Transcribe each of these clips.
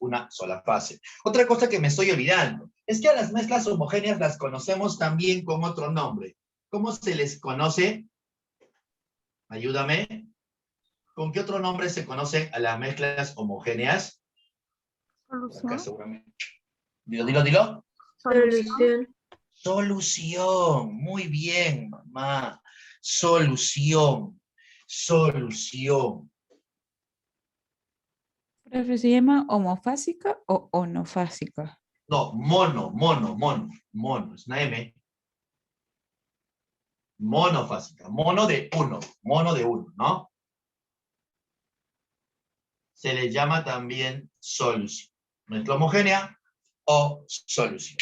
una sola fase. Otra cosa que me estoy olvidando es que a las mezclas homogéneas las conocemos también con otro nombre. ¿Cómo se les conoce? Ayúdame. ¿Con qué otro nombre se conocen a las mezclas homogéneas? Acá seguramente. Dilo. Solución. Solución. Muy bien, mamá. Solución. Profe, ¿se llama homofásica o onofásica? No, mono. Es una M. Monofásica. Mono de uno, ¿no? Se le llama también solución. Mezcla homogénea o solución.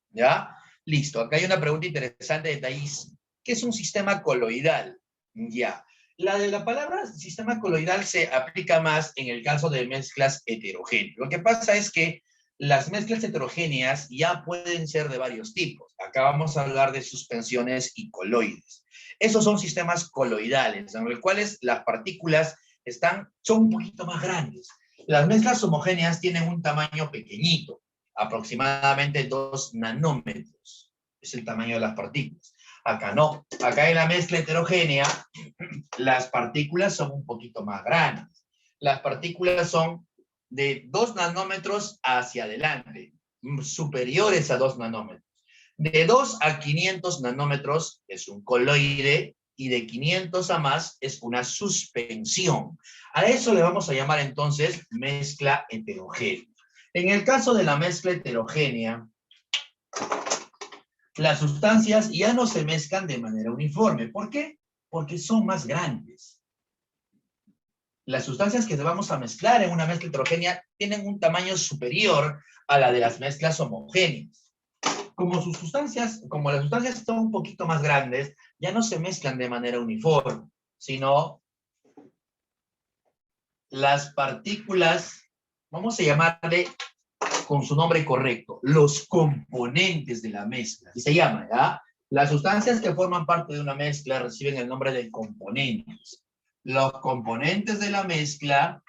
¿Ya? Listo. Acá hay una pregunta interesante de Thais. ¿Qué es un sistema coloidal? Ya. La de la palabra sistema coloidal se aplica más en el caso de mezclas heterogéneas. Lo que pasa es que las mezclas heterogéneas ya pueden ser de varios tipos. Acá vamos a hablar de suspensiones y coloides. Esos son sistemas coloidales, en los cuales las partículas son un poquito más grandes. Las mezclas homogéneas tienen un tamaño pequeñito, aproximadamente 2 nanómetros. Es el tamaño de las partículas. Acá no. Acá en la mezcla heterogénea, las partículas son un poquito más grandes. Las partículas son de 2 nanómetros hacia adelante, superiores a 2 nanómetros. De 2 a 500 nanómetros es un coloide y de 500 a más es una suspensión. A eso le vamos a llamar entonces mezcla heterogénea. En el caso de la mezcla heterogénea, las sustancias ya no se mezclan de manera uniforme. ¿Por qué? Porque son más grandes. Las sustancias que vamos a mezclar en una mezcla heterogénea tienen un tamaño superior a la de las mezclas homogéneas. Como las sustancias son un poquito más grandes, ya no se mezclan de manera uniforme, sino las partículas, vamos a llamarle con su nombre correcto, los componentes de la mezcla. Así se llama, ¿ya? Las sustancias que forman parte de una mezcla reciben el nombre de componentes. Los componentes de la mezcla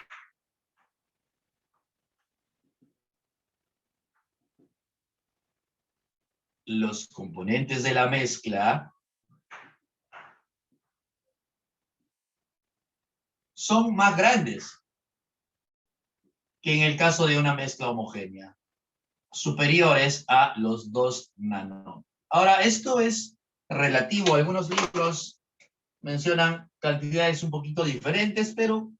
son más grandes que en el caso de una mezcla homogénea, superiores a los 2 nanómetros. Ahora, esto es relativo. Algunos libros mencionan cantidades un poquito diferentes, pero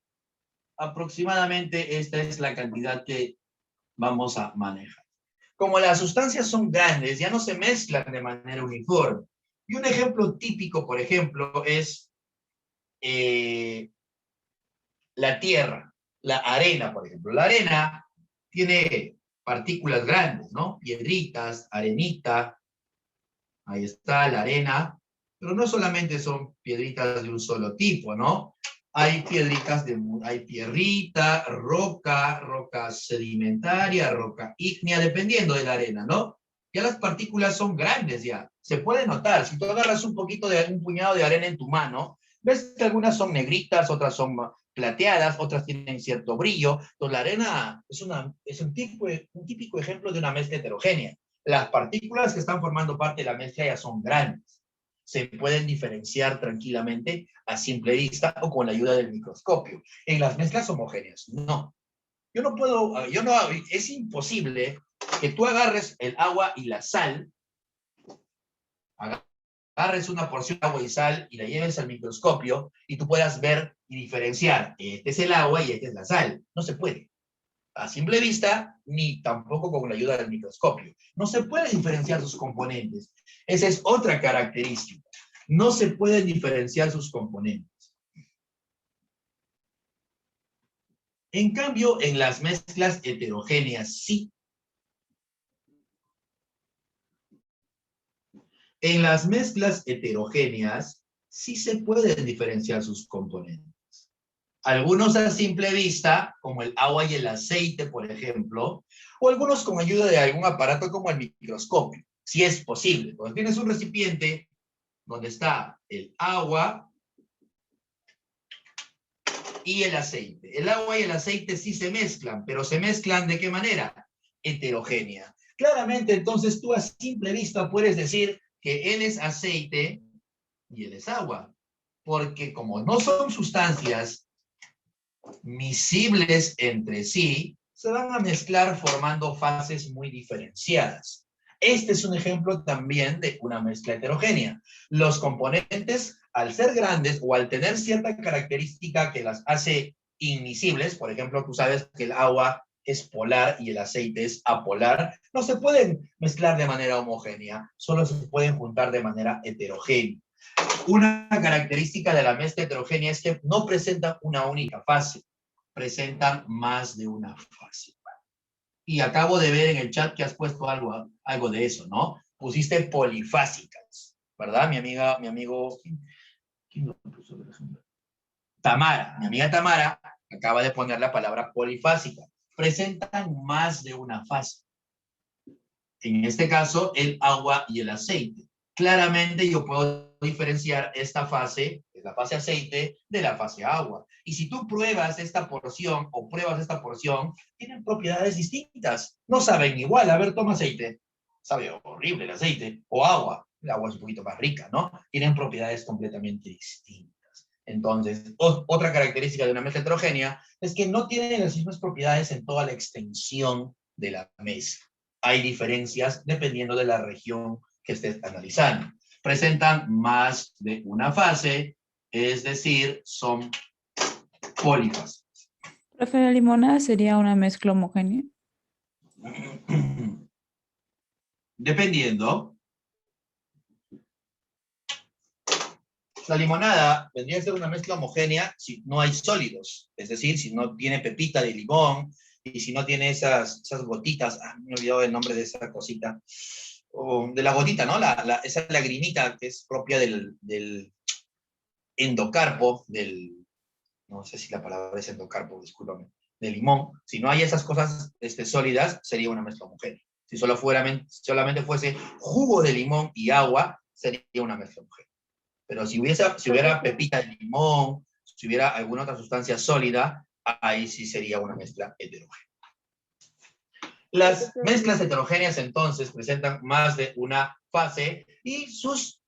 aproximadamente esta es la cantidad que vamos a manejar. Como las sustancias son grandes, ya no se mezclan de manera uniforme. Y un ejemplo típico, por ejemplo, es la tierra, la arena, por ejemplo. La arena tiene partículas grandes, ¿no? Piedritas, arenita, ahí está la arena, pero no solamente son piedritas de un solo tipo, ¿no? Hay piedritas hay tierrita, roca sedimentaria, roca ígnea, dependiendo de la arena, ¿no? Ya las partículas son grandes ya, se puede notar. Si tú agarras un puñado de arena en tu mano, ves que algunas son negritas, otras son plateadas, otras tienen cierto brillo. Entonces la arena es un típico ejemplo de una mezcla heterogénea. Las partículas que están formando parte de la mezcla ya son grandes. Se pueden diferenciar tranquilamente a simple vista o con la ayuda del microscopio. En las mezclas homogéneas, no. Es imposible que tú agarres el agua y la sal, agarres una porción de agua y sal y la lleves al microscopio y tú puedas ver y diferenciar, este es el agua y este es la sal. No se puede. A simple vista, ni tampoco con la ayuda del microscopio. No se puede diferenciar sus componentes. Esa es otra característica. No se pueden diferenciar sus componentes. En cambio, en las mezclas heterogéneas, sí. En las mezclas heterogéneas, sí se pueden diferenciar sus componentes. Algunos a simple vista, como el agua y el aceite, por ejemplo, o algunos con ayuda de algún aparato como el microscopio, si es posible. Cuando tienes un recipiente donde está el agua y el aceite. El agua y el aceite sí se mezclan, pero se mezclan ¿de qué manera? Heterogénea. Claramente, entonces, tú a simple vista puedes decir que él es aceite y él es agua, porque como no son sustancias miscibles entre sí, se van a mezclar formando fases muy diferenciadas. Este es un ejemplo también de una mezcla heterogénea. Los componentes, al ser grandes o al tener cierta característica que las hace inmiscibles, por ejemplo, tú sabes que el agua es polar y el aceite es apolar, no se pueden mezclar de manera homogénea, solo se pueden juntar de manera heterogénea. Una característica de la mezcla heterogénea es que no presentan una única fase, presentan más de una fase. Y acabo de ver en el chat que has puesto algo de eso, ¿no? Pusiste polifásicas, ¿verdad? Mi amigo, ¿quién lo puso, por ejemplo? Tamara, mi amiga Tamara acaba de poner la palabra polifásica. Presentan más de una fase. En este caso, el agua y el aceite. Claramente yo puedo diferenciar esta fase, la fase aceite, de la fase agua. Y si tú pruebas esta porción o pruebas esta porción, tienen propiedades distintas. No saben igual. A ver, toma aceite. Sabe horrible el aceite. O agua. El agua es un poquito más rica, ¿no? Tienen propiedades completamente distintas. Entonces, otra característica de una mezcla heterogénea es que no tienen las mismas propiedades en toda la extensión de la mezcla. Hay diferencias dependiendo de la región que estés analizando. Presentan más de una fase, es decir, son polifásicas. Profe, ¿la limonada sería una mezcla homogénea? Dependiendo. La limonada vendría a ser una mezcla homogénea si no hay sólidos, es decir, si no tiene pepita de limón y si no tiene esas gotitas, me he olvidado el nombre de esa cosita, de la gotita, ¿no? Esa lagrimita que es propia del endocarpo, no sé si la palabra es endocarpo, discúlpame, de limón. Si no hay esas cosas sólidas, sería una mezcla homogénea. Si solamente fuese jugo de limón y agua, sería una mezcla homogénea. Pero si hubiera pepita de limón, si hubiera alguna otra sustancia sólida, ahí sí sería una mezcla heterogénea. Las mezclas heterogéneas entonces presentan más de una fase y sus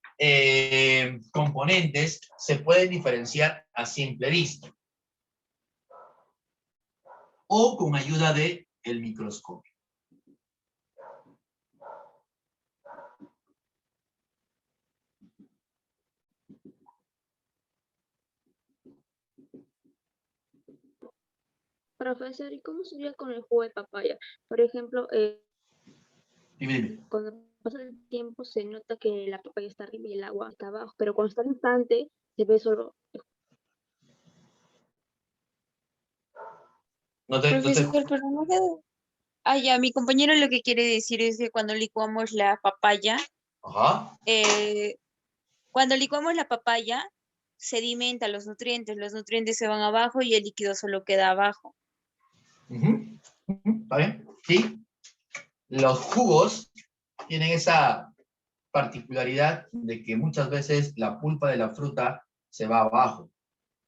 componentes se pueden diferenciar a simple vista o con ayuda del microscopio. Profesor, ¿y cómo sería con el jugo de papaya? Por ejemplo, Dime. cuando pasa el tiempo se nota que la papaya está arriba y el agua está abajo, pero cuando está al instante se ve solo. Profesor, pero no quedó. Ah, ya, mi compañero lo que quiere decir es que cuando licuamos la papaya, Ajá. Sedimenta los nutrientes se van abajo y el líquido solo queda abajo. ¿Está bien? Sí. Los jugos tienen esa particularidad de que muchas veces la pulpa de la fruta se va abajo,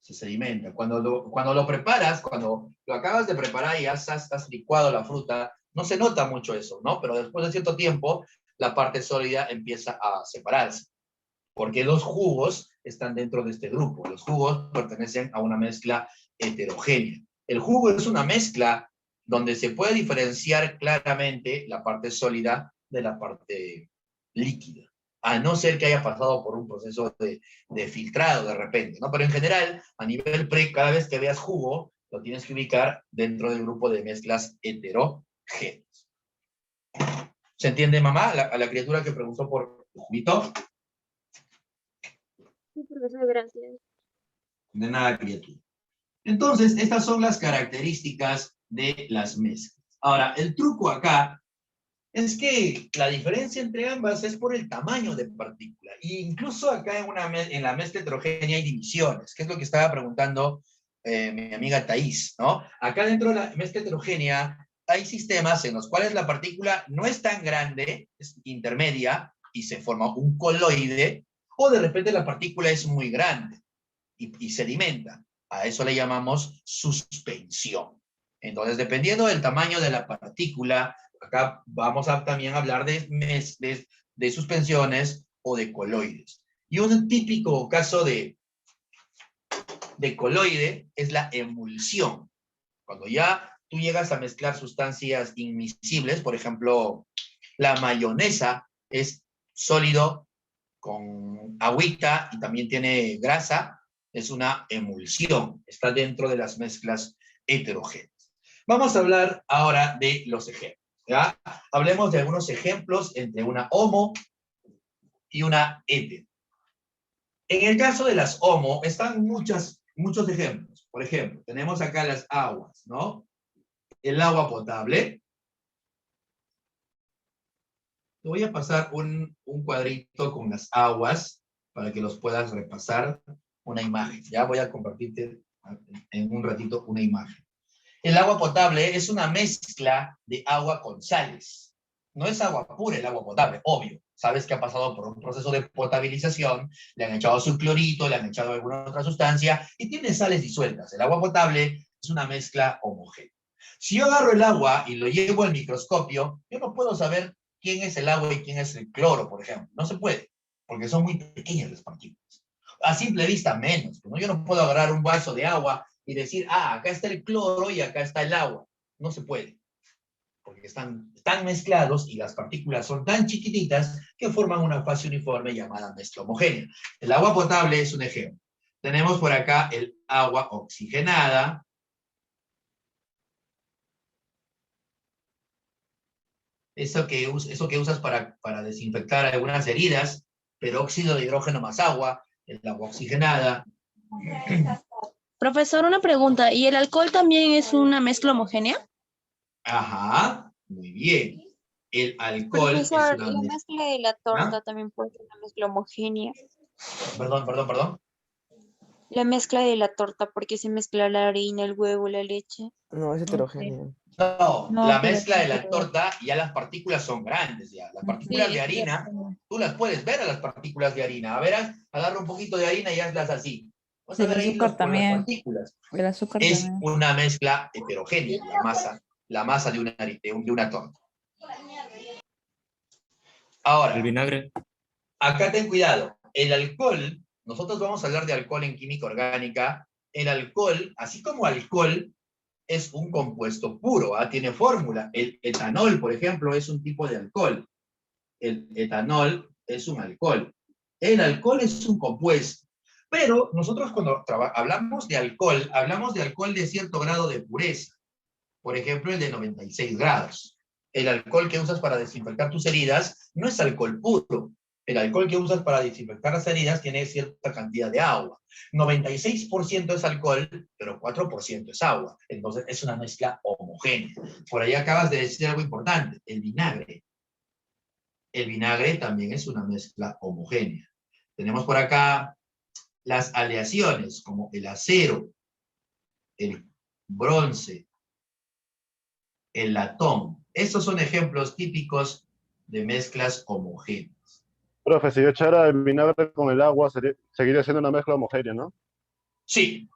se sedimenta. Cuando lo preparas, cuando lo acabas de preparar y has licuado la fruta, no se nota mucho eso, ¿no? Pero después de cierto tiempo, la parte sólida empieza a separarse, porque los jugos están dentro de este grupo. Los jugos pertenecen a una mezcla heterogénea. El jugo es una mezcla donde se puede diferenciar claramente la parte sólida de la parte líquida, a no ser que haya pasado por un proceso de filtrado de repente, ¿no? Pero en general, a nivel cada vez que veas jugo, lo tienes que ubicar dentro del grupo de mezclas heterogéneas. ¿Se entiende, mamá? A la criatura que preguntó por el juguito. Sí, profesor, gracias. De nada, criatura. Entonces, estas son las características de las mezclas. Ahora, el truco acá es que la diferencia entre ambas es por el tamaño de partícula. E incluso acá en la mezcla heterogénea hay divisiones, que es lo que estaba preguntando mi amiga Thais, ¿no? Acá dentro de la mezcla heterogénea hay sistemas en los cuales la partícula no es tan grande, es intermedia, y se forma un coloide, o de repente la partícula es muy grande y sedimenta. A eso le llamamos suspensión. Entonces, dependiendo del tamaño de la partícula, acá vamos a también hablar de suspensiones o de coloides. Y un típico caso de coloide es la emulsión. Cuando ya tú llegas a mezclar sustancias inmiscibles, por ejemplo, la mayonesa es sólido con agüita y también tiene grasa, es una emulsión, está dentro de las mezclas heterogéneas. Vamos a hablar ahora de los ejemplos, ¿ya? Hablemos de algunos ejemplos entre una homo y una hetero. En el caso de las homo, están muchos ejemplos. Por ejemplo, tenemos acá las aguas, ¿no? El agua potable. Te voy a pasar un cuadrito con las aguas para que los puedas repasar, una imagen. Ya voy a compartirte en un ratito una imagen. El agua potable es una mezcla de agua con sales. No es agua pura el agua potable, obvio. Sabes que ha pasado por un proceso de potabilización, le han echado su clorito, le han echado alguna otra sustancia y tiene sales disueltas. El agua potable es una mezcla homogénea. Si yo agarro el agua y lo llevo al microscopio, yo no puedo saber quién es el agua y quién es el cloro, por ejemplo. No se puede, porque son muy pequeñas las partículas. A simple vista menos, ¿no? Yo no puedo agarrar un vaso de agua y decir, acá está el cloro y acá está el agua. No se puede, porque están tan mezclados y las partículas son tan chiquititas que forman una fase uniforme llamada mezcla homogénea. El agua potable es un ejemplo. Tenemos por acá el agua oxigenada. Eso que usas para desinfectar algunas heridas, peróxido de hidrógeno más agua, el agua oxigenada. Profesor, una pregunta. ¿Y el alcohol también es una mezcla homogénea? Ajá, muy bien. El alcohol Profesor, es una la mezcla. mezcla de la torta ¿Ah? también puede ser una mezcla homogénea. Perdón. La mezcla de la torta, porque se mezcla la harina, el huevo, la leche. No, es heterogéneo. No, No, la pero mezcla de la pero- torta, ya las partículas son grandes ya. Las partículas Sí, de es harina, cierto. tú las puedes ver a las partículas de harina. A ver, agarra un poquito de harina y hazlas así. Vas a El ver ahí azúcar las también. partículas. El azúcar Es también. una mezcla heterogénea, la masa de una torta. El Ahora, vinagre. acá ten cuidado. El alcohol, nosotros vamos a hablar de alcohol en química orgánica. El alcohol, así como alcohol, es un compuesto puro, tiene fórmula. El etanol, por ejemplo, es un tipo de alcohol. El etanol es un alcohol. El alcohol es un compuesto. Pero nosotros cuando hablamos de alcohol de cierto grado de pureza. Por ejemplo, el de 96 grados. El alcohol que usas para desinfectar tus heridas no es alcohol puro. El alcohol que usas para desinfectar las heridas tiene cierta cantidad de agua. 96% es alcohol, pero 4% es agua. Entonces es una mezcla homogénea. Por ahí acabas de decir algo importante, el vinagre. El vinagre también es una mezcla homogénea. Tenemos por acá las aleaciones, como el acero, el bronce, el latón. Estos son ejemplos típicos de mezclas homogéneas. Profe, si yo echara el vinagre con el agua, seguiría siendo una mezcla homogénea, ¿no? Sí,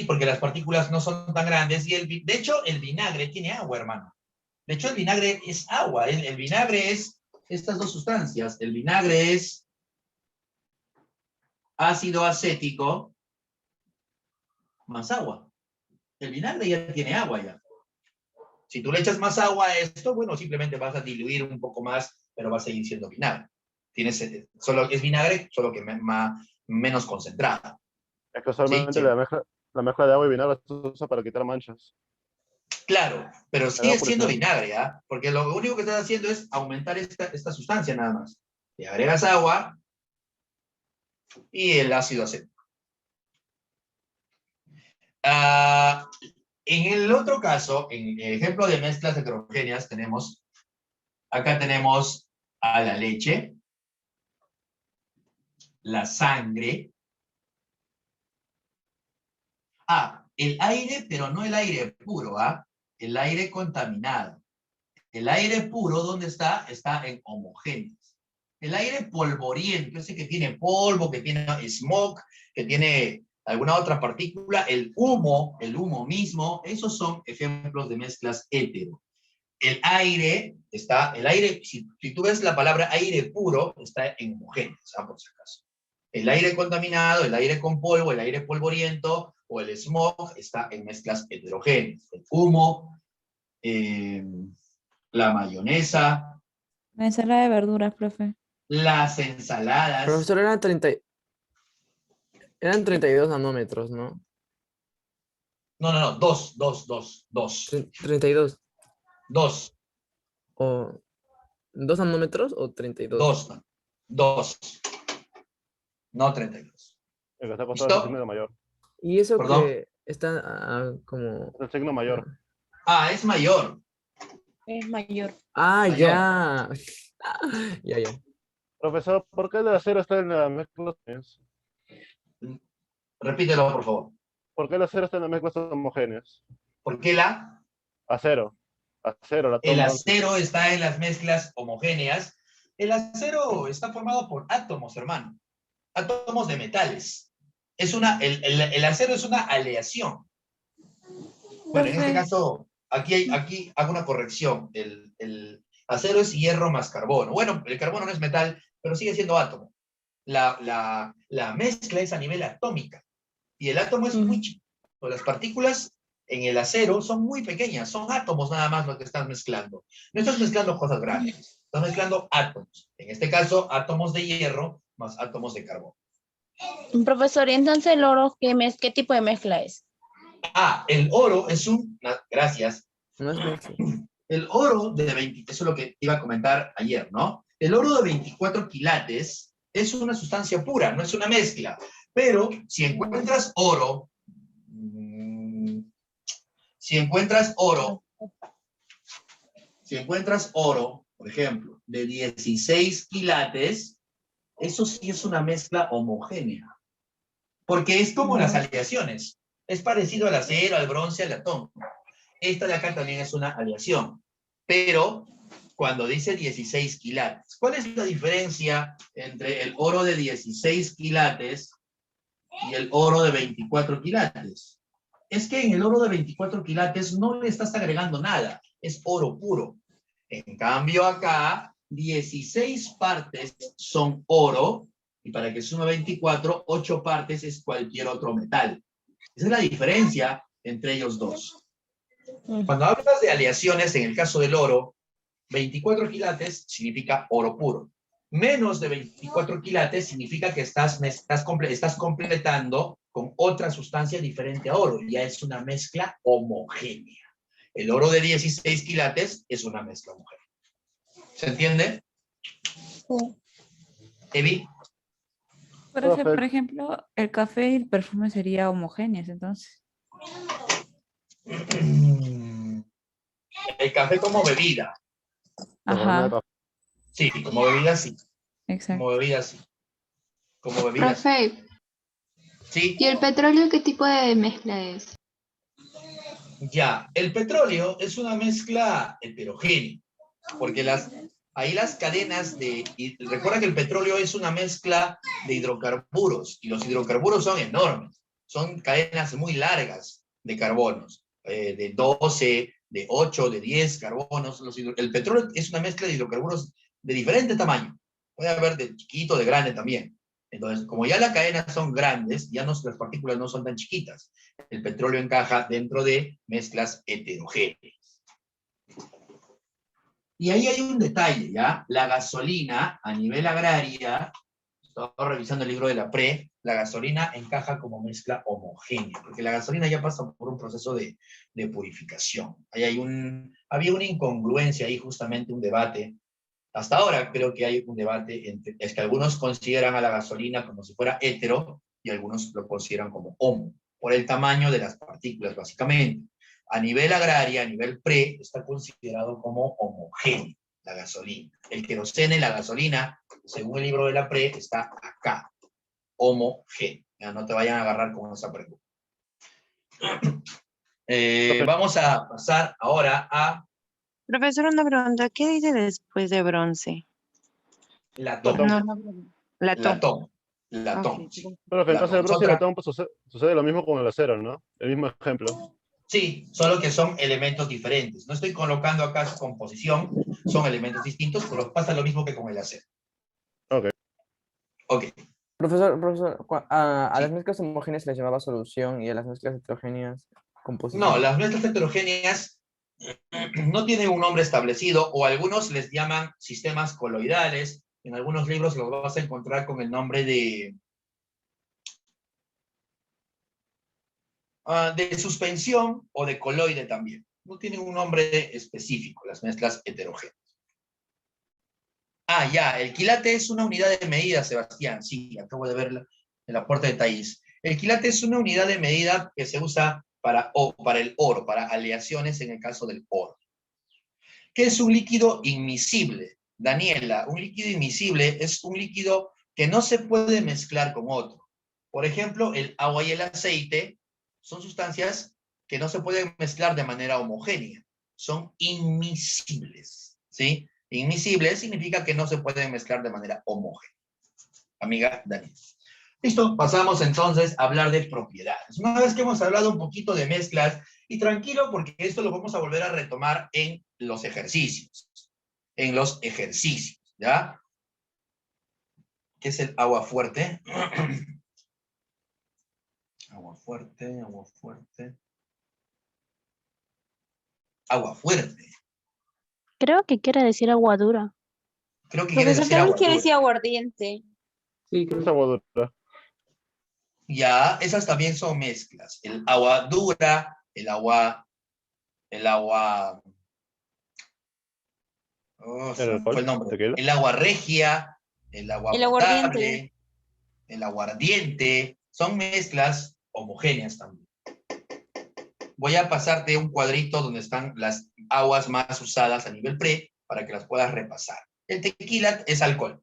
porque las partículas no son tan grandes y de hecho el vinagre tiene agua, hermano. De hecho el vinagre es agua, el vinagre es estas dos sustancias. El vinagre es ácido acético más agua. El vinagre ya tiene agua ya. Si tú le echas más agua a esto, bueno, simplemente vas a diluir un poco más, pero va a seguir siendo vinagre. Solo es vinagre, solo que menos concentrado. Es que usualmente Sí. la mezcla de agua y vinagre se usa para quitar manchas. Claro, pero Me sigue da siendo curiosidad. vinagre, porque lo único que estás haciendo es aumentar esta sustancia nada más. Le agregas agua y el ácido acético. En el otro caso, en el ejemplo de mezclas heterogéneas, acá tenemos a la leche, la sangre, el aire, pero no el aire puro, el aire contaminado. El aire puro, ¿dónde está? Está en homogéneos. El aire polvoriento, ese que tiene polvo, que tiene smoke, que tiene alguna otra partícula, el humo mismo, esos son ejemplos de mezclas hetero. El aire, si tú ves la palabra aire puro, está en homogéneos, por si acaso. El aire contaminado, el aire con polvo, el aire polvoriento o el smog está en mezclas heterogéneas. El humo, la mayonesa, La ensalada de verduras, profe. las ensaladas. Profesor, eran 32 nanómetros, ¿no? No, dos. 32. Dos. ¿O 2 nanómetros o 32? Dos. No 32. El que está acostado es ¿Listo? el signo mayor. Y eso ¿Perdón? que está como... El signo mayor. Es mayor. Es mayor. Ah, Mayor. ya. Ya. Profesor, ¿por qué el acero está en la mezcla? Repítelo, por favor. ¿Por qué el acero está en las mezclas homogéneas? ¿Por qué Acero, la el toma. acero está en las mezclas homogéneas? El acero está formado por átomos, hermano. Átomos de metales. El acero es una aleación. Bueno, en este caso, aquí hago una corrección. El acero es hierro más carbono. Bueno, el carbono no es metal, pero sigue siendo átomo. La mezcla es a nivel atómica. Y el átomo es muy chico. Las partículas en el acero son muy pequeñas. Son átomos nada más lo que estás mezclando. No estás mezclando cosas grandes. Estás mezclando átomos. En este caso, átomos de hierro más átomos de carbono. Profesor, ¿y entonces el oro qué tipo de mezcla es? El oro es gracias. No es mezcla. El oro de 20, eso es lo que iba a comentar ayer, ¿no? El oro de 24 quilates es una sustancia pura, no es una mezcla. Pero si encuentras oro, por ejemplo, de 16 quilates, eso sí es una mezcla homogénea. Porque es como las aleaciones. Es parecido al acero, al bronce, al latón. Esta de acá también es una aleación. Pero cuando dice 16 quilates, ¿cuál es la diferencia entre el oro de 16 quilates y el oro de 24 quilates? Es que en el oro de 24 quilates no le estás agregando nada. Es oro puro. En cambio acá, 16 partes son oro, y para que sume 24, 8 partes es cualquier otro metal. Esa es la diferencia entre ellos dos. Cuando hablas de aleaciones, en el caso del oro, 24 quilates significa oro puro. Menos de 24 quilates significa que estás completando con otra sustancia diferente a oro. Ya es una mezcla homogénea. El oro de 16 quilates es una mezcla homogénea. ¿Se entiende? Sí. Evi. Profe, por ejemplo, el café y el perfume serían homogéneos, entonces. El café como bebida. Ajá, Sí, como bebida sí. exacto. Como bebida sí. Como bebida sí. Profe, Sí. ¿y el petróleo qué tipo de mezcla es? Ya, el petróleo es una mezcla heterogénea, porque ahí las cadenas recuerda que el petróleo es una mezcla de hidrocarburos, y los hidrocarburos son enormes, son cadenas muy largas de carbonos, de 12, de 8, de 10 carbonos. El petróleo es una mezcla de hidrocarburos de diferente tamaño, puede haber de chiquito, de grande también. Entonces, como ya las cadenas son grandes, las partículas no son tan chiquitas. El petróleo encaja dentro de mezclas heterogéneas. Y ahí hay un detalle, ¿ya? La gasolina, a nivel agraria, estaba revisando el libro de la PRE, la gasolina encaja como mezcla homogénea, porque la gasolina ya pasa por un proceso de purificación. Ahí había una incongruencia ahí, justamente un debate. Hasta ahora creo que hay un debate es que algunos consideran a la gasolina como si fuera hetero y algunos lo consideran como homo, por el tamaño de las partículas, básicamente. A nivel agraria, a nivel PRE, está considerado como homogéneo la gasolina. El queroseno y la gasolina, según el libro de la PRE, está acá, homogéneo. Ya, no te vayan a agarrar con esa pregunta. Vamos a pasar ahora a Profesor, una pregunta. ¿Qué dice después de bronce? latón. No, latón. Latón. latón. sí. Sí, Profe, entonces el latón. bronce y latón pues, sucede lo mismo con el acero, ¿no? El mismo ejemplo. Sí, solo que son elementos diferentes. No estoy colocando acá su composición, son elementos distintos, pero pasa lo mismo que con el acero. Ok. Ok, Profesor, a las sí. mezclas homogéneas se les llamaba solución y a las mezclas heterogéneas No, composición. las mezclas heterogéneas no tienen un nombre establecido, o algunos les llaman sistemas coloidales. En algunos libros los vas a encontrar con el nombre de suspensión o de coloide también. No tienen un nombre específico, las mezclas heterogéneas. Ah, ya, el quilate es una unidad de medida, Sebastián. Sí, acabo de ver el aporte de Thais. El quilate es una unidad de medida que se usa para el oro, para aleaciones en el caso del oro. ¿Qué es un líquido inmiscible? Daniela, un líquido inmiscible es un líquido que no se puede mezclar con otro. Por ejemplo, el agua y el aceite son sustancias que no se pueden mezclar de manera homogénea. Son inmiscibles, ¿sí? Inmiscibles significa que no se pueden mezclar de manera homogénea. Amiga Daniela. Listo, pasamos entonces a hablar de propiedades. Una vez que hemos hablado un poquito de mezclas, y tranquilo porque esto lo vamos a volver a retomar en los ejercicios. En los ejercicios, ¿ya? ¿Qué es el agua fuerte? Agua fuerte, agua fuerte. Agua fuerte. Creo que quiere decir agua dura. Creo que quiere Profesor, decir también agua quiere dura. decir aguardiente. Sí, creo Es agua dura. Ya, esas también son mezclas. El agua dura, el agua, oh, se El me fue alcohol, el nombre. tequila. El agua regia, el agua El aguardiente. potable, el aguardiente, son mezclas homogéneas también. Voy a pasarte un cuadrito donde están las aguas más usadas a nivel pre para que las puedas repasar. El tequila es alcohol,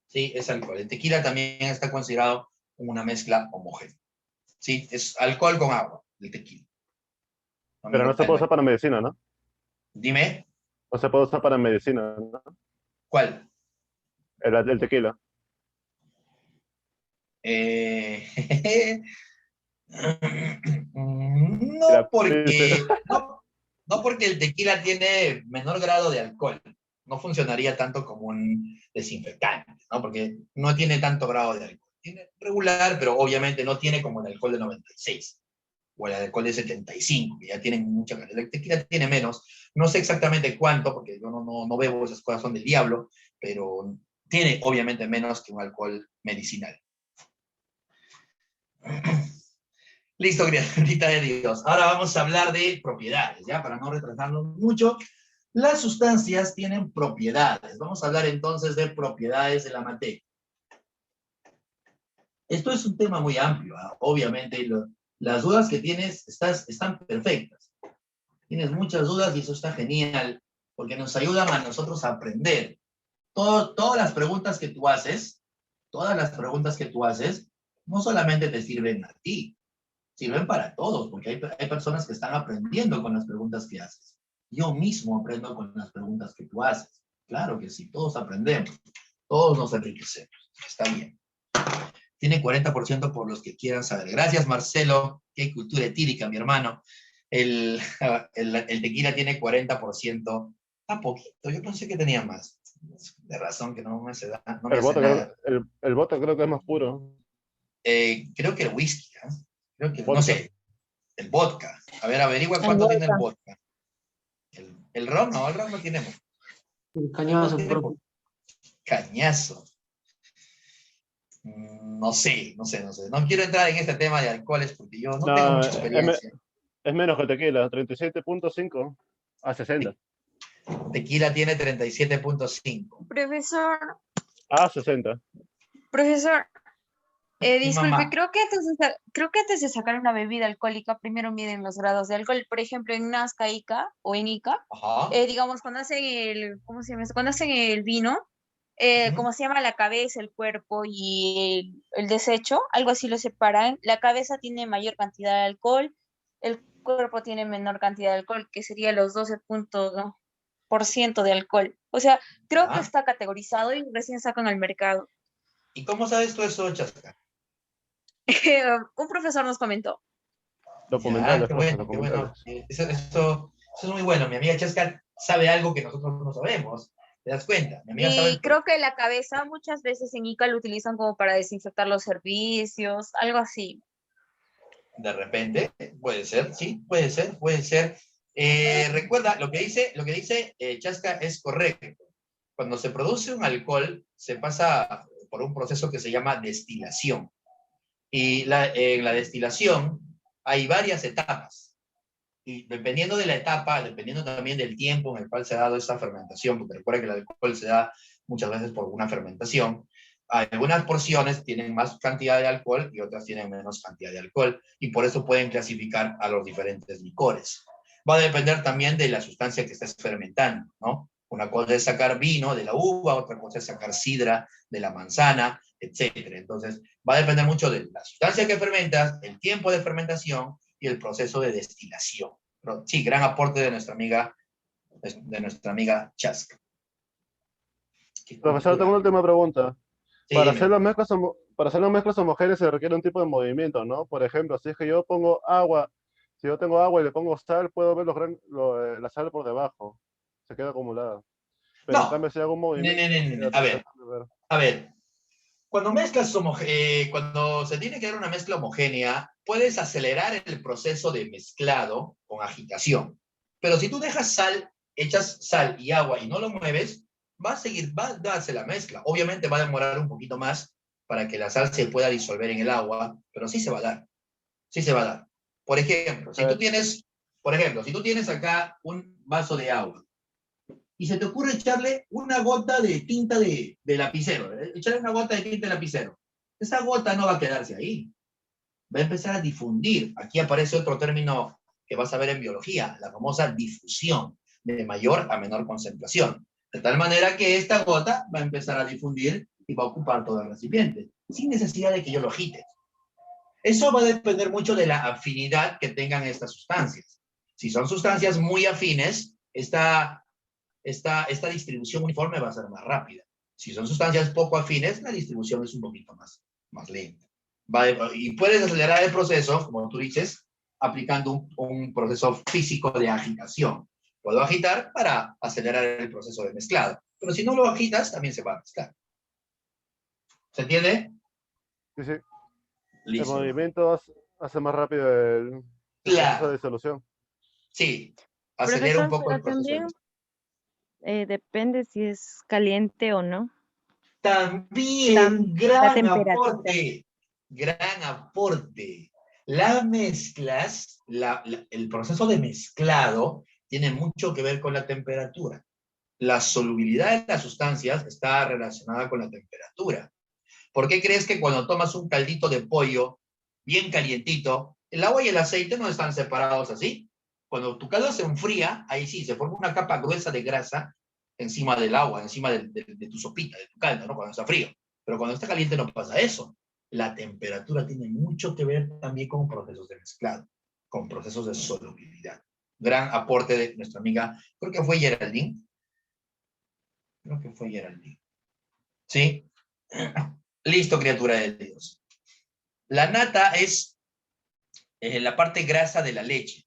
¿sí? Es alcohol. El tequila también está considerado como una mezcla homogénea, ¿sí? Es alcohol con agua, el tequila. Pero no se puede usar para medicina, ¿no? Dime, No se puede usar para medicina, ¿no? ¿cuál? El tequila. No Mira, dice, no porque el tequila tiene menor grado de alcohol. No funcionaría tanto como un desinfectante, ¿no? Porque no tiene tanto grado de alcohol. Tiene regular, pero obviamente no tiene como el alcohol de 96 o el alcohol de 75, que ya tienen mucha calidad. El tequila tiene menos. No sé exactamente cuánto, porque yo no bebo, esas cosas son del diablo, pero tiene obviamente menos que un alcohol medicinal. Listo, criaturita de Dios. Ahora vamos a hablar de propiedades, ¿ya? Para no retrasarnos mucho. Las sustancias tienen propiedades. Vamos a hablar entonces de propiedades de la materia. Esto es un tema muy amplio, ¿eh? Obviamente las dudas que tienes están perfectas. Tienes muchas dudas y eso está genial, porque nos ayudan a nosotros a aprender. Todas las preguntas que tú haces, no solamente te sirven a ti, sirven para todos, porque hay personas que están aprendiendo con las preguntas que haces. Yo mismo aprendo con las preguntas que tú haces. Claro que sí, todos aprendemos, todos nos enriquecemos. Está bien. Tiene 40% por los que quieran saber. Gracias, Marcelo. Qué cultura etílica, mi hermano. El tequila tiene 40%. Está poquito, yo pensé que tenía más. De razón que no me hace, no me el hace vodka, nada. el vodka creo que es más puro. Creo que el whisky, ¿eh? Creo que, no Vodka. sé, el vodka. A ver, averigua El cuánto tiene el vodka. vodka. El ron no tiene. el cañazo, No tiene profe. cañazo. No sé. No quiero entrar en este tema de alcoholes porque yo no tengo No, mucha experiencia. es menos que el tequila, 37.5 a 60. Tequila tiene 37.5. A 60. Profesor, Mi disculpe, mamá. creo que antes de sacar una bebida alcohólica, primero miden los grados de alcohol. Por ejemplo, en Nazca, Ica o en Ica, Ajá. digamos, cuando hacen ¿cómo se llama esto? Cuando hacen el vino, Ujú. ¿cómo se llama? La cabeza, el cuerpo y el desecho, algo así lo separan. La cabeza tiene mayor cantidad de alcohol, el cuerpo tiene menor cantidad de alcohol, que sería los 12% de alcohol. O sea, creo que Ya. está categorizado y recién sacan al mercado. ¿Y cómo sabes tú eso, Chasca? Un profesor nos comentó. Documentales, Qué profe, bueno, qué bueno. documentales. Eso es muy bueno. Mi amiga Chasca sabe algo que nosotros no sabemos. ¿Te das cuenta? Mi amiga sabe Y creo que la cabeza muchas veces en ICA lo utilizan como para desinfectar los servicios, algo así. de repente, puede ser, sí, puede ser, puede ser. Recuerda, lo que dice Chasca es correcto. Cuando se produce un alcohol, se pasa por un proceso que se llama destilación. Y en la destilación hay varias etapas. Y dependiendo de la etapa, dependiendo también del tiempo en el cual se ha dado esta fermentación, porque recuerda que el alcohol se da muchas veces por una fermentación, algunas porciones tienen más cantidad de alcohol y otras tienen menos cantidad de alcohol, y por eso pueden clasificar a los diferentes licores. Va a depender también de la sustancia que estés fermentando, ¿no? Una cosa es sacar vino de la uva, otra cosa es sacar sidra de la manzana, etcétera. Entonces, va a depender mucho de la sustancia que fermentas, el tiempo de fermentación y el proceso de destilación. Pero sí, gran aporte de nuestra amiga Chasca. Profesor, tengo una última pregunta. Sí, Para dime. hacer para hacer las mezclas homogéneas se requiere un tipo de movimiento, ¿no? Por ejemplo, si es que yo pongo agua, si yo tengo agua y le pongo sal, puedo ver la sal por debajo. Se queda acumulada. Pero en No, cambio, si hago un movimiento, a ver. Cuando se tiene que dar una mezcla homogénea, puedes acelerar el proceso de mezclado con agitación. Pero si tú echas sal y agua y no lo mueves, va a darse la mezcla. Obviamente va a demorar un poquito más para que la sal se pueda disolver en el agua, pero sí se va a dar. Sí se va a dar. Por ejemplo, si tú tienes acá un vaso de agua y se te ocurre echarle una gota de tinta de lapicero, echarle una gota de tinta de lapicero, esa gota no va a quedarse ahí, va a empezar a difundir. Aquí aparece otro término que vas a ver en biología, la famosa difusión, de mayor a menor concentración, de tal manera que esta gota va a empezar a difundir y va a ocupar todo el recipiente, sin necesidad de que yo lo agite. Eso va a depender mucho de la afinidad que tengan estas sustancias. Si son sustancias muy afines, esta distribución uniforme va a ser más rápida. Si son sustancias poco afines, la distribución es un poquito más lenta. Y puedes acelerar el proceso, como tú dices, aplicando un proceso físico de agitación. Puedo agitar para acelerar el proceso de mezclado, pero si no lo agitas, también se va a mezclar. ¿Se entiende? Sí, sí. Listo. El movimiento hace más rápido el proceso de disolución. Sí, acelera un poco el proceso. También depende si es caliente o no. También, gran aporte. Las mezclas, el proceso de mezclado tiene mucho que ver con la temperatura. La solubilidad de las sustancias está relacionada con la temperatura. ¿Por qué crees que cuando tomas un caldito de pollo bien calientito, el agua y el aceite no están separados así? Cuando tu caldo se enfría, ahí sí, se forma una capa gruesa de grasa encima del agua, encima de tu sopita, de tu caldo, ¿no? Cuando está frío. Pero cuando está caliente no pasa eso. La temperatura tiene mucho que ver también con procesos de mezclado, con procesos de solubilidad. Gran aporte de nuestra amiga, creo que fue Geraldine. ¿Sí? Listo, criatura de Dios. La nata es la parte grasa de la leche.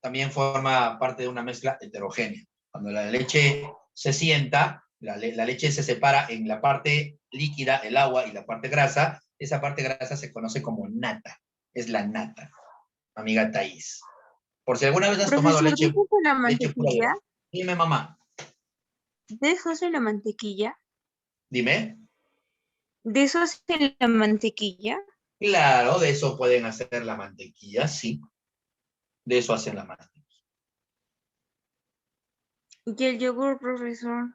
También forma parte de una mezcla heterogénea. Cuando la leche se sienta, la leche se separa en la parte líquida, el agua, y la parte grasa. Esa parte grasa se conoce como nata. Es la nata, amiga Thais. Por si alguna vez has tomado leche ¿Profesor, la leche pura de mantequilla? vaca. Dime, mamá. ¿De eso hace la mantequilla? Dime. ¿De eso hace la mantequilla? Claro, de eso pueden hacer la mantequilla, sí. De eso hacen la mantequilla. ¿Y el yogur, profesor?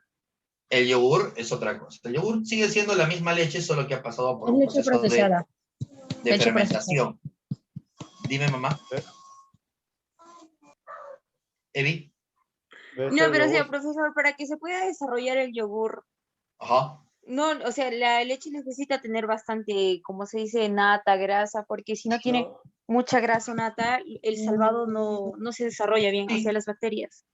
El yogur es otra cosa. El yogur sigue siendo la misma leche, solo que ha pasado por un Leche proceso procesada. de Leche fermentación. Dime, mamá. Evi. No, pero o sea, profesor, para que se pueda desarrollar el yogur, Ajá. no, o sea, la leche necesita tener bastante, como se dice, nata, grasa, porque si no tiene mucha grasa o nata, el salvado no se desarrolla bien, o sea, las bacterias.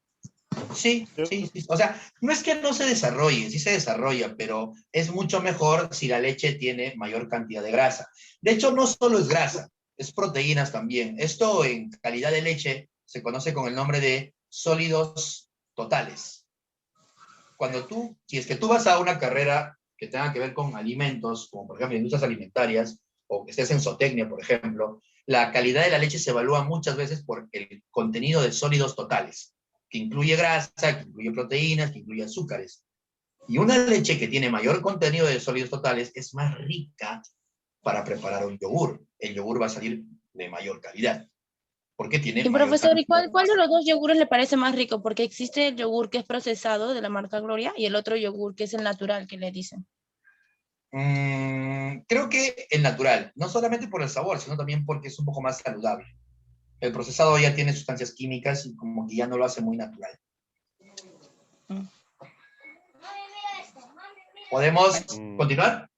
Sí, sí, sí. O sea, no es que no se desarrolle, sí se desarrolla, pero es mucho mejor si la leche tiene mayor cantidad de grasa. De hecho, no solo es grasa, es proteínas también. Esto en calidad de leche se conoce con el nombre de sólidos totales. Cuando tú, si es que tú vas a una carrera que tenga que ver con alimentos, como por ejemplo industrias alimentarias, o que estés en zootecnia, por ejemplo, la calidad de la leche se evalúa muchas veces por el contenido de sólidos totales, que incluye grasa, que incluye proteínas, que incluye azúcares. Y una leche que tiene mayor contenido de sólidos totales es más rica para preparar un yogur. El yogur va a salir de mayor calidad, porque tiene Y mayor profesor, ¿y cantidad. cuál de los dos yogures le parece más rico? Porque existe el yogur que es procesado de la marca Gloria y el otro yogur que es el natural que le dicen. Creo que el natural, no solamente por el sabor, sino también porque es un poco más saludable. El procesado ya tiene sustancias químicas y como que ya no lo hace muy natural. ¿Podemos continuar?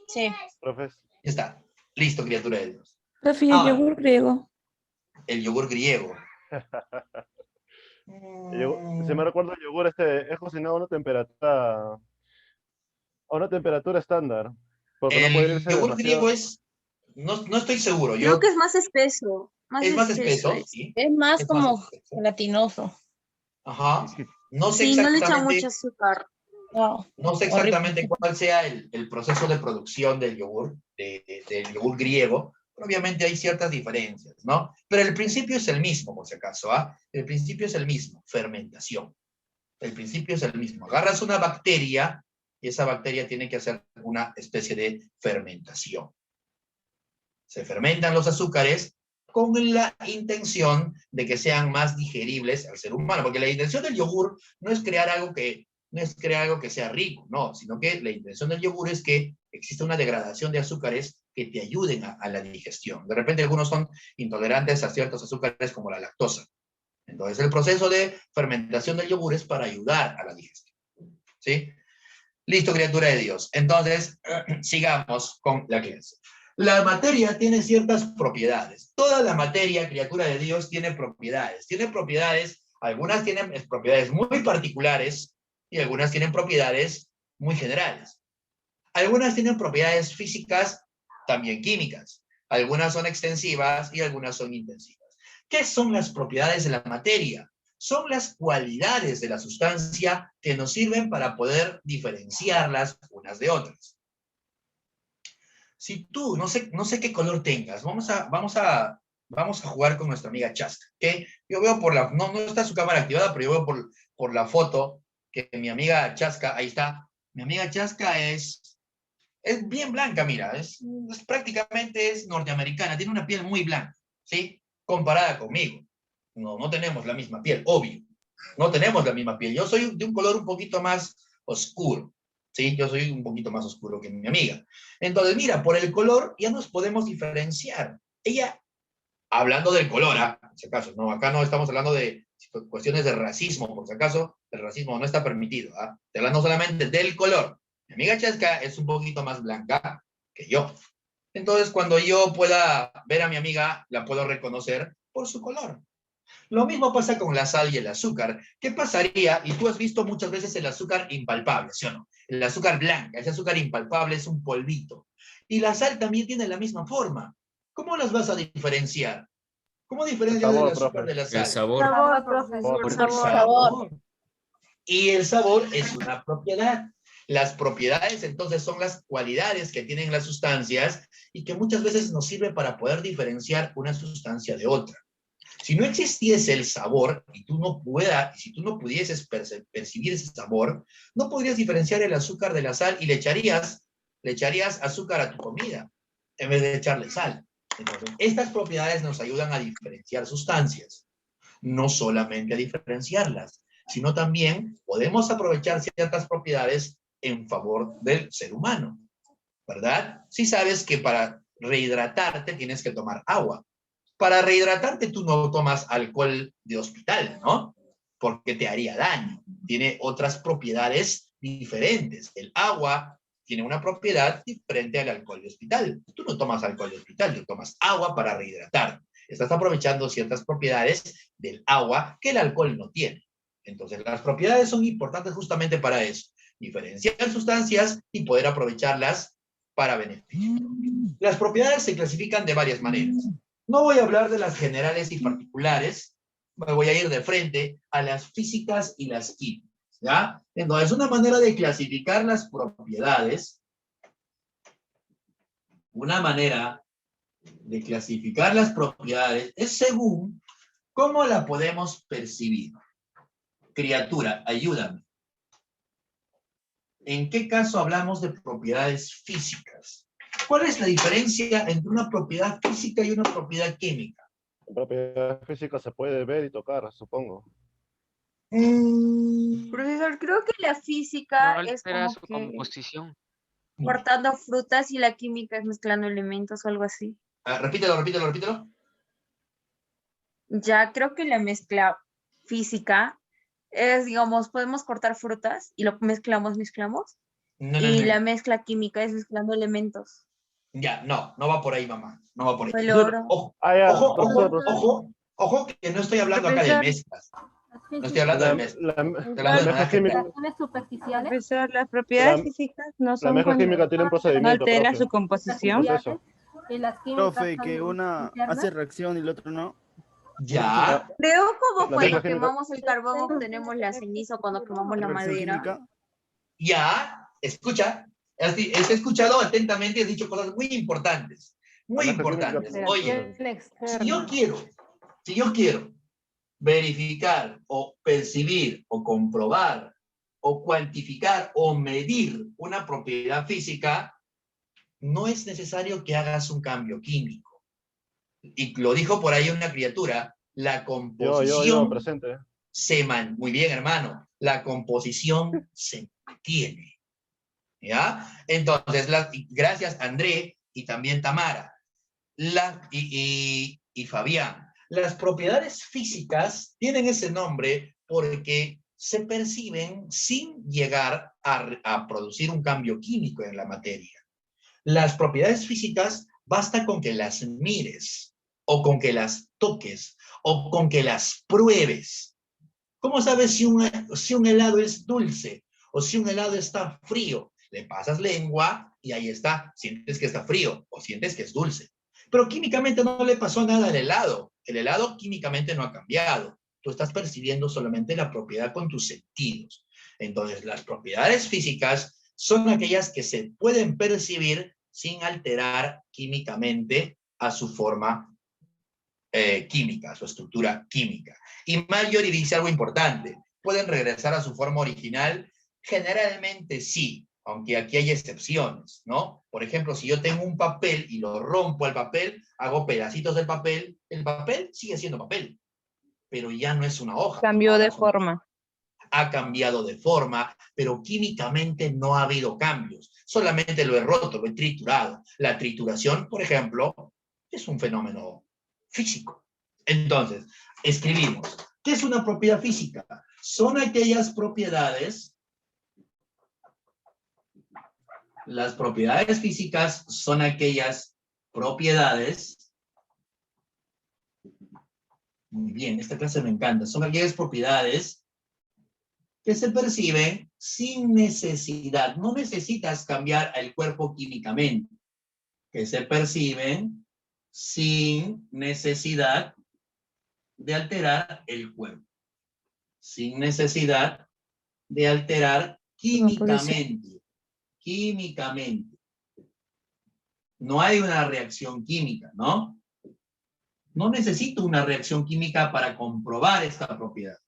Sí. Profes. Ya está. Listo, criatura de Dios. Profe, el yogur griego. El yogur griego. Si me recuerdo, el yogur es cocinado a una temperatura estándar. Porque no puede El irse yogur demasiado. griego es, no estoy seguro. Creo que es más espeso. Es más espeso, es. sí. Es más Es como más espeso. gelatinoso. Ajá. No sé Sí, no le echan exactamente, mucho azúcar. No, no sé exactamente cuál sea el proceso de producción del yogur, del yogur griego. Obviamente hay ciertas diferencias, ¿no? Pero el principio es el mismo, por si acaso, ¿ah? El principio es el mismo, fermentación. El principio es el mismo. Agarras una bacteria y esa bacteria tiene que hacer una especie de fermentación. Se fermentan los azúcares con la intención de que sean más digeribles al ser humano, porque la intención del yogur no es crear algo que sea rico, no, sino que la intención del yogur es que exista una degradación de azúcares que te ayuden a la digestión. De repente algunos son intolerantes a ciertos azúcares como la lactosa. Entonces el proceso de fermentación del yogur es para ayudar a la digestión. ¿Sí? Listo, criatura de Dios. Entonces, sigamos con la clase. La materia tiene ciertas propiedades. Toda la materia, criatura de Dios, tiene propiedades. Tiene propiedades, algunas tienen propiedades muy particulares y algunas tienen propiedades muy generales. Algunas tienen propiedades físicas, también químicas. Algunas son extensivas y algunas son intensivas. ¿Qué son las propiedades de la materia? Son las cualidades de la sustancia que nos sirven para poder diferenciarlas unas de otras. Si tú, no sé qué color tengas, vamos a jugar con nuestra amiga Chaska, ¿ok? Yo veo no está su cámara activada, pero yo veo por la foto que mi amiga Chaska, ahí está, mi amiga Chaska es bien blanca, mira, prácticamente es norteamericana, tiene una piel muy blanca, ¿sí? Comparada conmigo. No tenemos la misma piel, obvio. No tenemos la misma piel. Yo soy de un color un poquito más oscuro, ¿sí? Yo soy un poquito más oscuro que mi amiga. Entonces, mira, por el color ya nos podemos diferenciar. Ella, hablando del color, por si acaso, no, acá no estamos hablando de cuestiones de racismo, por si acaso, el racismo no está permitido, ¿ah? Estoy hablando solamente del color. Mi amiga Chaska es un poquito más blanca que yo. Entonces, cuando yo pueda ver a mi amiga, la puedo reconocer por su color. Lo mismo pasa con la sal y el azúcar. ¿Qué pasaría? Y tú has visto muchas veces el azúcar impalpable, ¿sí o no? El azúcar blanca, ese azúcar impalpable es un polvito. Y la sal también tiene la misma forma. ¿Cómo las vas a diferenciar? ¿Cómo diferencias el azúcar de la sal? El sabor. Sabor, profesor, Por sabor. sabor. Y el sabor es una propiedad. Las propiedades entonces son las cualidades que tienen las sustancias y que muchas veces nos sirven para poder diferenciar una sustancia de otra. Si no existiese el sabor y si tú no pudieses percibir ese sabor, no podrías diferenciar el azúcar de la sal y le echarías azúcar a tu comida en vez de echarle sal. Entonces, estas propiedades nos ayudan a diferenciar sustancias, no solamente a diferenciarlas, sino también podemos aprovechar ciertas propiedades en favor del ser humano, ¿verdad? Si sabes que para rehidratarte tienes que tomar agua. Para rehidratarte tú no tomas alcohol de hospital, ¿no? Porque te haría daño. Tiene otras propiedades diferentes. El agua tiene una propiedad diferente al alcohol de hospital. Tú no tomas alcohol de hospital, tú tomas agua para rehidratar. Estás aprovechando ciertas propiedades del agua que el alcohol no tiene. Entonces, las propiedades son importantes justamente para eso. Diferenciar sustancias y poder aprovecharlas para beneficio. Las propiedades se clasifican de varias maneras. No voy a hablar de las generales y particulares, me voy a ir de frente a las físicas y las químicas, ¿ya? Entonces, una manera de clasificar las propiedades, es según cómo la podemos percibir. Criatura, ayúdame. ¿En qué caso hablamos de propiedades físicas? ¿Cuál es la diferencia entre una propiedad física y una propiedad química? La propiedad física se puede ver y tocar, supongo. Profesor, creo que la física No es altera como su que composición. cortando frutas y la química es mezclando elementos o algo así. Repítelo. Ya creo que la mezcla física es, digamos, podemos cortar frutas y lo mezclamos. No. La mezcla química es mezclando elementos. Ya, no va por ahí, mamá. No va por ahí. El oro. Ojo, que no estoy hablando acá de Profesor. mezclas. No estoy hablando de mezclas. La Estoy hablando de manera general. superficiales. Profesor, las propiedades La- físicas no La son mezcla cuando química tiene un no procedimiento altera propio. su composición. Proceso. Y las químicas Profe, que una hace reacción y el otro no. Ya. Creo como La cuando mezcla química- quemamos el carbón obtenemos la ceniza o cuando quemamos la Reacción madera. química. Ya, escucha. Has escuchado atentamente y has dicho cosas muy importantes. Muy La mezcla importantes. química- Oye, si yo quiero verificar o percibir o comprobar o cuantificar o medir una propiedad física, no es necesario que hagas un cambio químico. Y lo dijo por ahí una criatura, la composición Yo, presente. muy bien, hermano, la composición se mantiene. ¿Ya? Entonces, gracias André y también Tamara y Fabián. Las propiedades físicas tienen ese nombre porque se perciben sin llegar a producir un cambio químico en la materia. Las propiedades físicas basta con que las mires, o con que las toques, o con que las pruebes. ¿Cómo sabes si un helado es dulce o si un helado está frío? Le pasas lengua y ahí está, sientes que está frío o sientes que es dulce. Pero químicamente no le pasó nada al helado. El helado químicamente no ha cambiado. Tú estás percibiendo solamente la propiedad con tus sentidos. Entonces, las propiedades físicas son aquellas que se pueden percibir sin alterar químicamente a su forma química, a su estructura química. Y Marjorie dice algo importante. ¿Pueden regresar a su forma original? Generalmente sí, aunque aquí hay excepciones, ¿no? Por ejemplo, si yo tengo un papel y lo rompo al papel, hago pedacitos del papel, el papel sigue siendo papel, pero ya no es una hoja. Cambió de forma. Ha cambiado de forma, pero químicamente no ha habido cambios. Solamente lo he roto, lo he triturado. La trituración, por ejemplo, es un fenómeno físico. Entonces, escribimos. ¿Qué es una propiedad física? Son aquellas propiedades. Las propiedades físicas son aquellas propiedades. Muy bien, esta clase me encanta. Son aquellas propiedades que se perciben sin necesidad. No necesitas cambiar el cuerpo químicamente. Que se perciben sin necesidad de alterar el cuerpo. Sin necesidad de alterar químicamente. Químicamente. No hay una reacción química, ¿no? No necesito una reacción química para comprobar esta propiedad.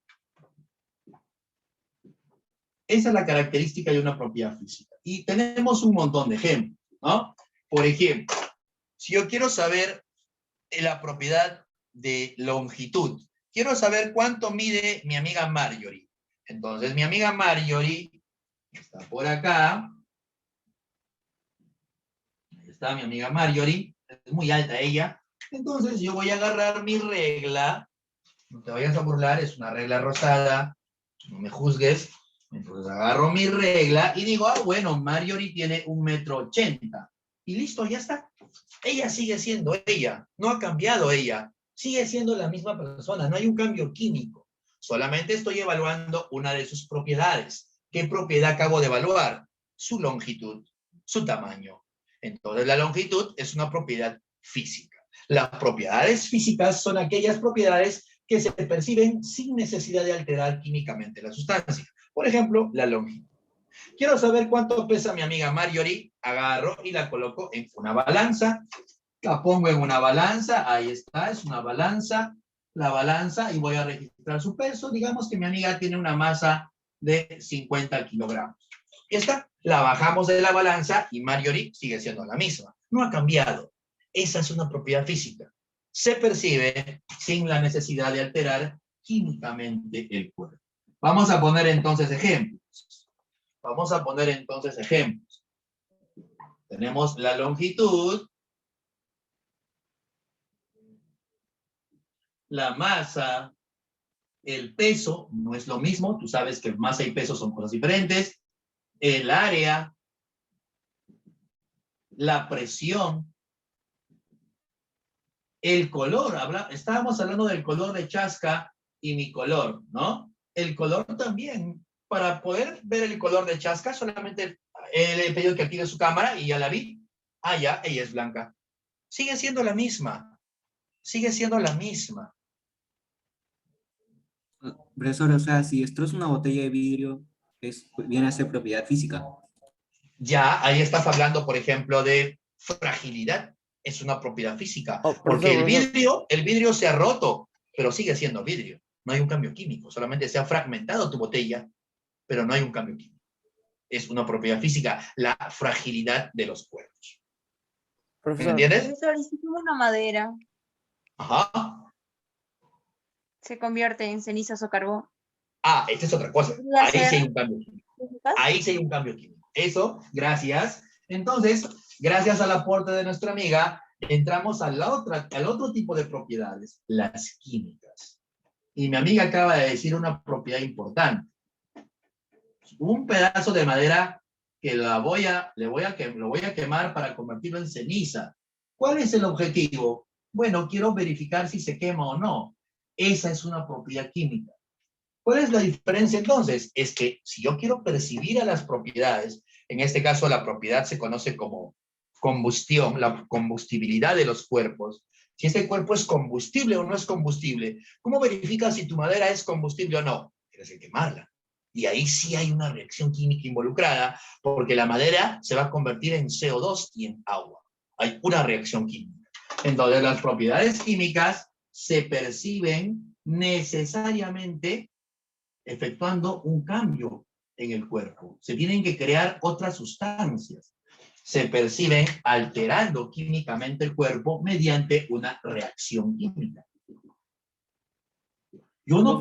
Esa es la característica de una propiedad física. Y tenemos un montón de ejemplos, ¿no? Por ejemplo, si yo quiero saber la propiedad de longitud, quiero saber cuánto mide mi amiga Marjorie. Entonces, mi amiga Marjorie está por acá. Ahí está mi amiga Marjorie. Es muy alta ella. Entonces, yo voy a agarrar mi regla. No te vayas a burlar, es una regla rosada. No me juzgues. Entonces, agarro mi regla y digo, bueno, Marjorie tiene 1,80 m. Y listo, ya está. Ella sigue siendo ella. No ha cambiado ella. Sigue siendo la misma persona, no hay un cambio químico. Solamente estoy evaluando una de sus propiedades. ¿Qué propiedad acabo de evaluar? Su longitud, su tamaño. Entonces la longitud es una propiedad física. Las propiedades físicas son aquellas propiedades que se perciben sin necesidad de alterar químicamente la sustancia. Por ejemplo, la longitud. Quiero saber cuánto pesa mi amiga Marjorie. Agarro y la coloco en una balanza. La pongo en una balanza. Ahí está, es una balanza. La balanza y voy a registrar su peso. Digamos que mi amiga tiene una masa de 50 kilogramos. Ya está. La bajamos de la balanza y Marjorie sigue siendo la misma. No ha cambiado. Esa es una propiedad física. Se percibe sin la necesidad de alterar químicamente el cuerpo. Vamos a poner entonces ejemplos. Vamos a poner entonces ejemplos. Tenemos la longitud, la masa, el peso, no es lo mismo, tú sabes que masa y peso son cosas diferentes, el área, la presión, el color, estábamos hablando del color de Chaska y mi color, ¿no? El color también, para poder ver el color de Chaska, solamente le he pedido que active su cámara y ya la vi. Ah, ya, ella es blanca. Sigue siendo la misma. Sigue siendo la misma. Profesor, o sea, si destrozo una botella de vidrio, viene a ser propiedad física. Ya, ahí estás hablando, por ejemplo, de fragilidad. Es una propiedad física. Porque el vidrio se ha roto, pero sigue siendo vidrio. No hay un cambio químico. Solamente se ha fragmentado tu botella, pero no hay un cambio químico. Es una propiedad física, la fragilidad de los cuerpos. ¿Me entiendes? Profesor, ¿y si como una madera Ajá. se convierte en cenizas o carbón? Ah, esta es otra cosa. Ahí sí hay un cambio químico. Ahí sí hay un cambio químico. Eso, gracias. Entonces, gracias al aporte de nuestra amiga, entramos al otro tipo de propiedades, las químicas. Y mi amiga acaba de decir una propiedad importante. Un pedazo de madera que lo voy a quemar para convertirlo en ceniza. ¿Cuál es el objetivo? Bueno, quiero verificar si se quema o no. Esa es una propiedad química. ¿Cuál es la diferencia entonces? Es que si yo quiero percibir a las propiedades, en este caso la propiedad se conoce como combustión, la combustibilidad de los cuerpos. Si este cuerpo es combustible o no es combustible, ¿cómo verificas si tu madera es combustible o no? Tienes que quemarla. Y ahí sí hay una reacción química involucrada, porque la madera se va a convertir en CO2 y en agua. Hay una reacción química. Entonces las propiedades químicas se perciben necesariamente efectuando un cambio en el cuerpo. Se tienen que crear otras sustancias. Se perciben alterando químicamente el cuerpo mediante una reacción química. Yo no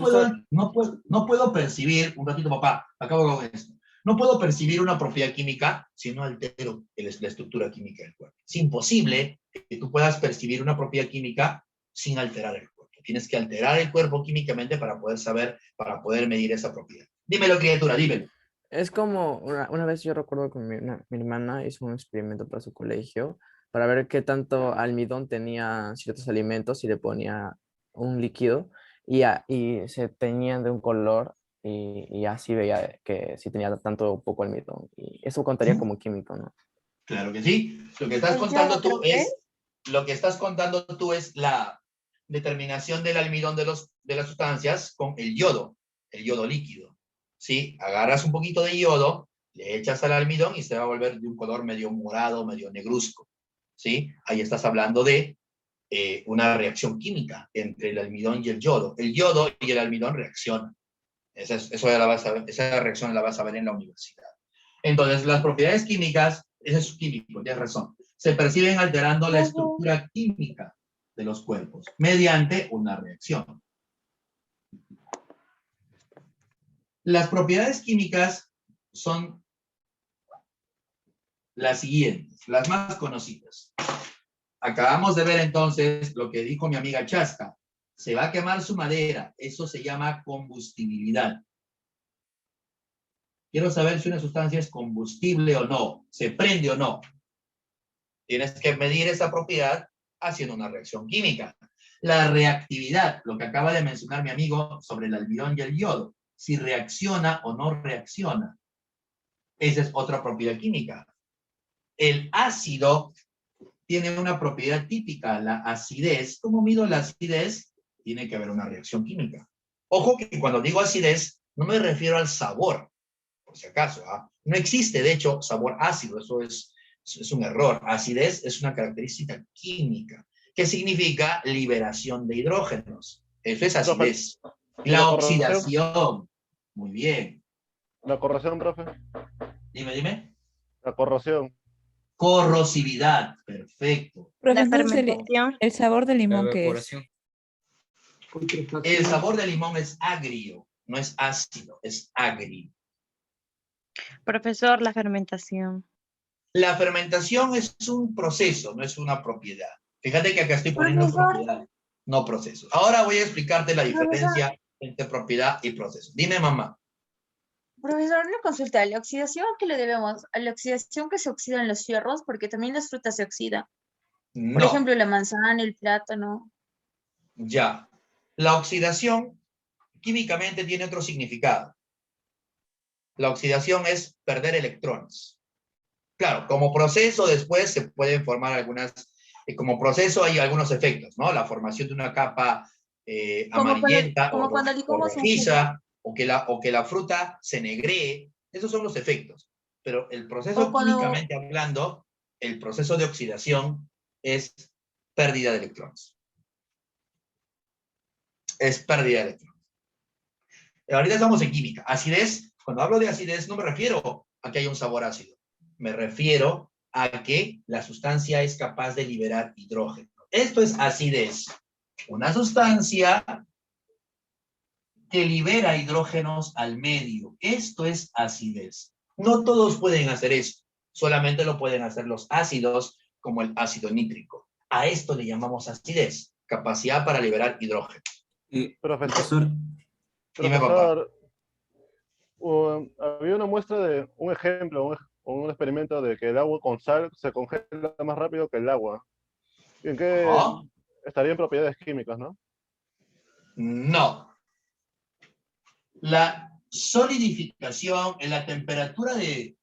puedo percibir, un ratito papá, acabo con esto. No puedo percibir una propiedad química si no altero la estructura química del cuerpo. Es imposible que tú puedas percibir una propiedad química sin alterar el cuerpo. Tienes que alterar el cuerpo químicamente para poder saber, para poder medir esa propiedad. Dímelo, criatura, dímelo. Es como, una vez yo recuerdo que mi hermana hizo un experimento para su colegio para ver qué tanto almidón tenía ciertos alimentos y le ponía un líquido y se teñían de un color y así veía que si tenía tanto o poco almidón. Y eso contaría como químico, ¿no? Claro que sí. Lo que estás contando tú es la determinación del almidón de las sustancias con el yodo líquido. ¿Sí? Agarras un poquito de yodo, le echas al almidón y se va a volver de un color medio morado, medio negruzco. ¿Sí? Ahí estás hablando de una reacción química entre el almidón y el yodo. El yodo y el almidón reaccionan. Esa reacción la vas a ver en la universidad. Entonces, las propiedades químicas, ese es químico, tienes razón, se perciben alterando la estructura química de los cuerpos mediante una reacción. Las propiedades químicas son las siguientes, las más conocidas. Acabamos de ver entonces lo que dijo mi amiga Chaska. Se va a quemar su madera. Eso se llama combustibilidad. Quiero saber si una sustancia es combustible o no, se prende o no. Tienes que medir esa propiedad haciendo una reacción química. La reactividad, lo que acaba de mencionar mi amigo sobre el almidón y el yodo, si reacciona o no reacciona. Esa es otra propiedad química. El ácido tiene una propiedad típica, la acidez. ¿Cómo mido la acidez? Tiene que haber una reacción química. Ojo que cuando digo acidez, no me refiero al sabor, por si acaso. No existe, de hecho, sabor ácido, eso es un error. Acidez es una característica química, que significa liberación de hidrógenos. Eso es acidez. La oxidación. Muy bien. La corrosión, profe. Dime. La corrosión. Corrosividad. Perfecto. Profe, La entonces fermentación. el sabor del limón, La ¿qué es? evaporación. El sabor del limón es agrio, no es ácido, es agrio. Profesor, la fermentación. La fermentación es un proceso, no es una propiedad. Fíjate que acá estoy poniendo Profesor. propiedad, no proceso. Ahora voy a explicarte la Profesor. diferencia entre propiedad y proceso. Dime, mamá. Profesor, una consulta. ¿La oxidación a qué le debemos? ¿A la oxidación que se oxidan los fierros? Porque también las frutas se oxidan. Por No, ejemplo, la manzana, el plátano. ya. La oxidación químicamente tiene otro significado. La oxidación es perder electrones. Claro, como proceso después se pueden formar algunas, como proceso hay algunos efectos, ¿no? La formación de una capa amarillenta como cuando o licuamos un rojiza, o que la fruta se negree, esos son los efectos. Pero el proceso O cuando- químicamente hablando, el proceso de oxidación es pérdida de electrones. Es pérdida de electrones. Ahorita estamos en química. Acidez, cuando hablo de acidez no me refiero a que haya un sabor ácido. Me refiero a que la sustancia es capaz de liberar hidrógeno. Esto es acidez. Una sustancia que libera hidrógenos al medio. Esto es acidez. No todos pueden hacer esto. Solamente lo pueden hacer los ácidos, como el ácido nítrico. A esto le llamamos acidez. Capacidad para liberar hidrógeno. Profesor, Dime, papá. Había una muestra de un ejemplo, un experimento de que el agua con sal se congela más rápido que el agua. ¿En qué estaría en propiedades químicas, no? No. La solidificación en la temperatura de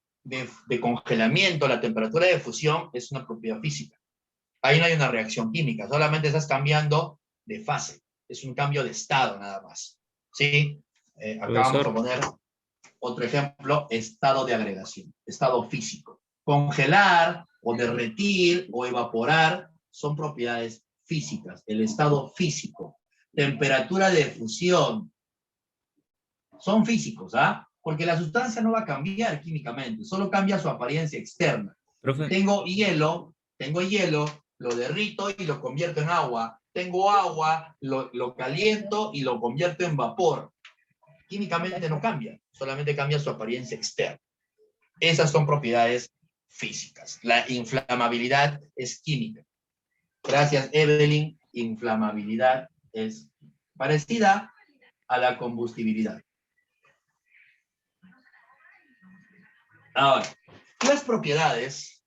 congelamiento, la temperatura de fusión es una propiedad física. Ahí no hay una reacción química, solamente estás cambiando de fase. Es un cambio de estado nada más. ¿Sí? Acá vamos a poner otro ejemplo, estado de agregación, estado físico. Congelar o derretir o evaporar son propiedades físicas, el estado físico. Temperatura de fusión son físicos, ¿ah? Porque la sustancia no va a cambiar químicamente, solo cambia su apariencia externa. Profe. Tengo hielo, lo derrito y lo convierto en agua. Tengo agua, lo caliento y lo convierto en vapor. Químicamente no cambia, solamente cambia su apariencia externa. Esas son propiedades físicas. La inflamabilidad es química. Gracias, Evelyn. Inflamabilidad es parecida a la combustibilidad. Ahora, las propiedades.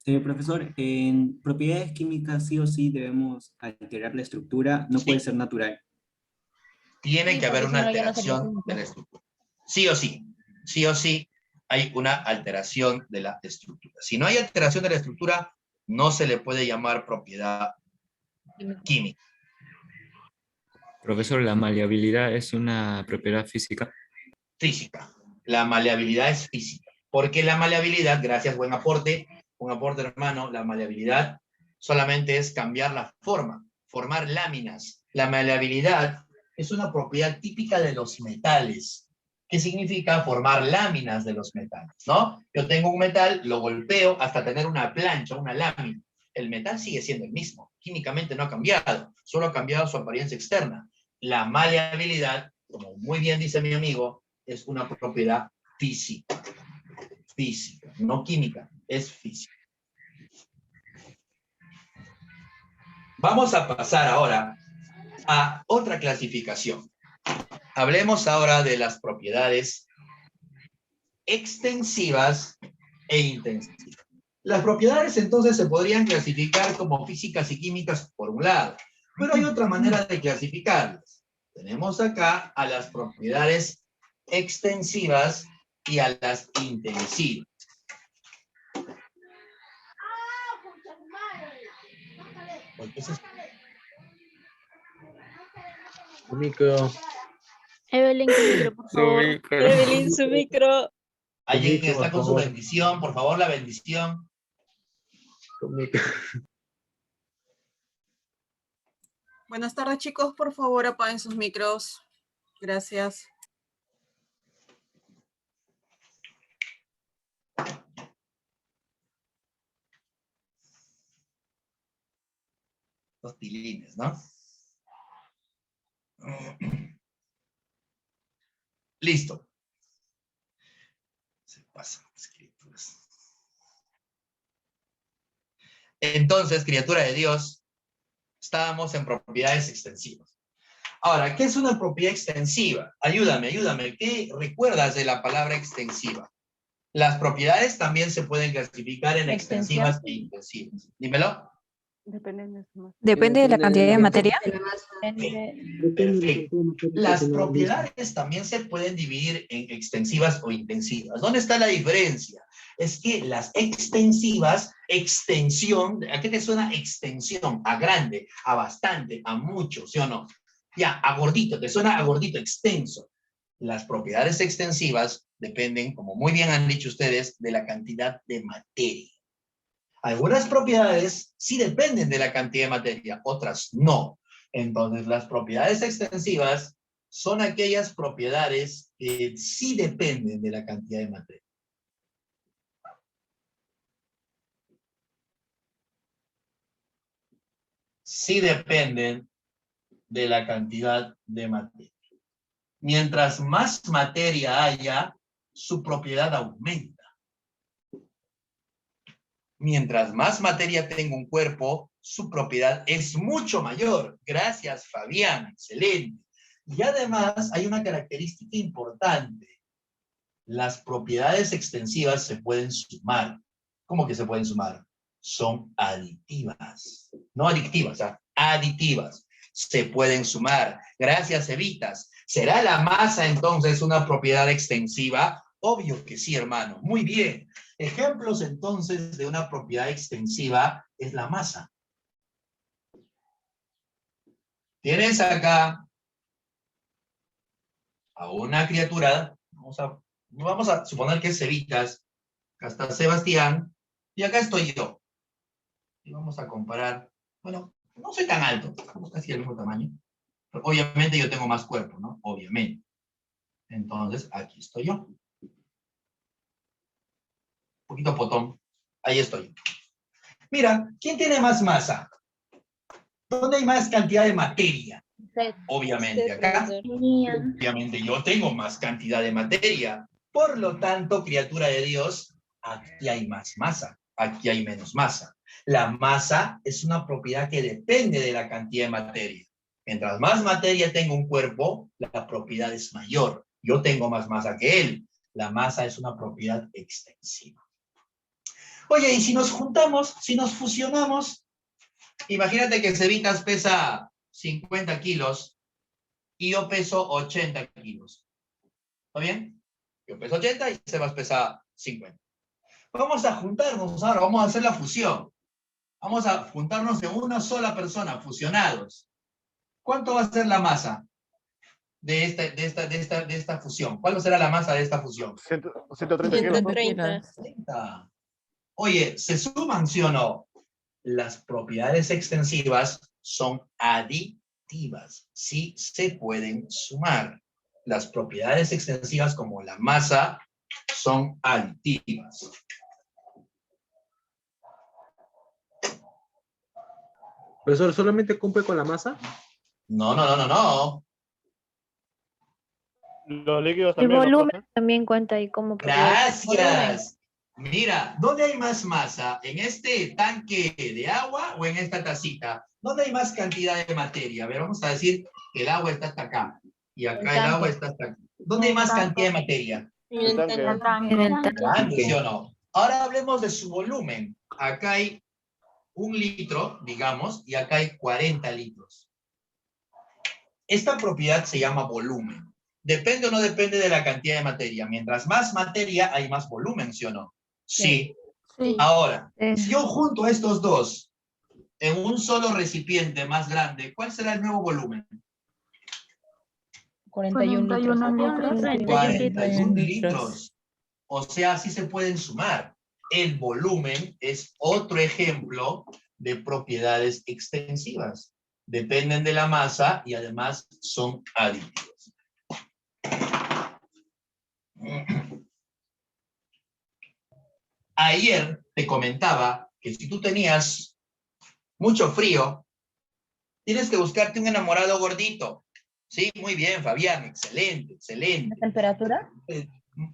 Profesor, en propiedades químicas sí o sí debemos alterar la estructura, no puede ser natural. Tiene Sí, que haber porque una si no, ya no se alteración puede. de la estructura. Sí o sí, hay una alteración de la estructura. Si no hay alteración de la estructura, no se le puede llamar propiedad química. Profesor, ¿la maleabilidad es una propiedad física? Física. La maleabilidad es física. Porque la maleabilidad, gracias, buen aporte, hermano, la maleabilidad solamente es cambiar la forma, formar láminas. La maleabilidad es una propiedad típica de los metales. ¿Qué significa formar láminas de los metales? ¿No? Yo tengo un metal, lo golpeo hasta tener una plancha, una lámina. El metal sigue siendo el mismo. Químicamente no ha cambiado, solo ha cambiado su apariencia externa. La maleabilidad, como muy bien dice mi amigo, es una propiedad física. Física, no química, es física. Vamos a pasar ahora a otra clasificación. Hablemos ahora de las propiedades extensivas e intensivas. Las propiedades entonces se podrían clasificar como físicas y químicas por un lado, pero hay otra manera de clasificarlas. Tenemos acá a las propiedades extensivas y a las intensivas. Su micro. Evelyn, tu micro, por favor. Evelyn, su micro. ¿Alguien micro, está por con su favor. bendición? Por favor, la bendición. Su micro. Buenas tardes, chicos. Por favor, apaguen sus micros. Gracias. Los tilines, ¿no? Listo. Se pasan las escrituras. Entonces, criatura de Dios, estábamos en propiedades extensivas. Ahora, ¿qué es una propiedad extensiva? Ayúdame, ayúdame. ¿Qué recuerdas de la palabra extensiva? Las propiedades también se pueden clasificar en extensivas e intensivas. Dímelo. Depende de la cantidad de materia. Perfecto. Las propiedades también se pueden dividir en extensivas o intensivas. ¿Dónde está la diferencia? Es que las extensivas, extensión, ¿a qué te suena extensión? A grande, a bastante, a mucho, ¿sí o no? Ya, a gordito, te suena a gordito, extenso. Las propiedades extensivas dependen, como muy bien han dicho ustedes, de la cantidad de materia. Algunas propiedades sí dependen de la cantidad de materia, otras no. Entonces, las propiedades extensivas son aquellas propiedades que sí dependen de la cantidad de materia. Sí dependen de la cantidad de materia. Mientras más materia haya, su propiedad aumenta. Mientras más materia tenga un cuerpo, su propiedad es mucho mayor. Gracias, Fabián. Excelente. Y además hay una característica importante. Las propiedades extensivas se pueden sumar. ¿Cómo que se pueden sumar? Son aditivas. No adictivas, aditivas. Se pueden sumar. Gracias, Evitas. ¿Será la masa entonces una propiedad extensiva? Obvio que sí, hermano. Muy bien. Ejemplos entonces de una propiedad extensiva es la masa. Tienes acá a una criatura, vamos a suponer que es Evitas, acá está Sebastián, y acá estoy yo. Y vamos a comparar, bueno, no soy tan alto, estamos casi del mismo tamaño, pero obviamente yo tengo más cuerpo, ¿no? Obviamente. Entonces, aquí estoy yo. Un poquito potón, ahí estoy. Mira, ¿quién tiene más masa? ¿Dónde hay más cantidad de materia? Obviamente acá. Obviamente yo tengo más cantidad de materia. Por lo tanto, criatura de Dios, aquí hay más masa, aquí hay menos masa. La masa es una propiedad que depende de la cantidad de materia. Mientras más materia tenga un cuerpo, la propiedad es mayor. Yo tengo más masa que él. La masa es una propiedad extensiva. Oye, y si nos juntamos, si nos fusionamos, imagínate que Cevitas pesa 50 kilos y yo peso 80 kilos. ¿Está bien? Yo peso 80 y Sebas pesa 50. Vamos a juntarnos ahora, vamos a hacer la fusión. Vamos a juntarnos de una sola persona, fusionados. ¿Cuánto va a ser la masa de esta fusión? ¿Cuál será la masa de esta fusión? 130 kilos. 130. Oye, ¿se suman, sí o no? Las propiedades extensivas son aditivas. Sí se pueden sumar. Las propiedades extensivas como la masa son aditivas. ¿Profesor, solamente cumple con la masa? No. Los líquidos El también. volumen ¿no, profe? también cuenta ahí como propiedad. Gracias. Mira, ¿dónde hay más masa? ¿En este tanque de agua o en esta tacita? ¿Dónde hay más cantidad de materia? A ver, vamos a decir que el agua está hasta acá. Y acá el agua está hasta acá. ¿Dónde hay más cantidad de materia? El tanque. En el tanque. Grande, ¿sí o no? Ahora hablemos de su volumen. Acá hay 1 litro, digamos, y acá hay 40 litros. Esta propiedad se llama volumen. ¿Depende o no depende de la cantidad de materia? Mientras más materia, hay más volumen, ¿sí o no? Sí. Sí. Ahora, si yo junto a estos dos en un solo recipiente más grande, ¿cuál será el nuevo volumen? 41 litros. 41 litros. O sea, así se pueden sumar. El volumen es otro ejemplo de propiedades extensivas. Dependen de la masa y además son aditivos. Ayer te comentaba que si tú tenías mucho frío, tienes que buscarte un enamorado gordito. Sí, muy bien, Fabián, excelente, excelente. ¿La temperatura?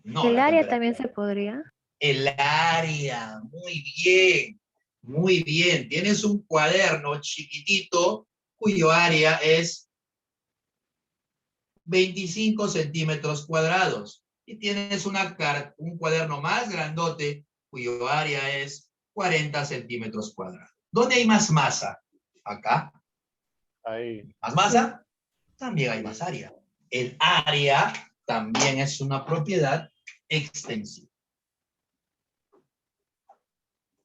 No, ¿El la área temperatura. también se podría? El área, muy bien, muy bien. Tienes un cuaderno chiquitito cuyo área es 25 centímetros cuadrados. Y tienes un cuaderno más grandote cuyo área es 40 centímetros cuadrados. ¿Dónde hay más masa? Acá. Ahí. ¿Más masa? También hay más área. El área también es una propiedad extensiva.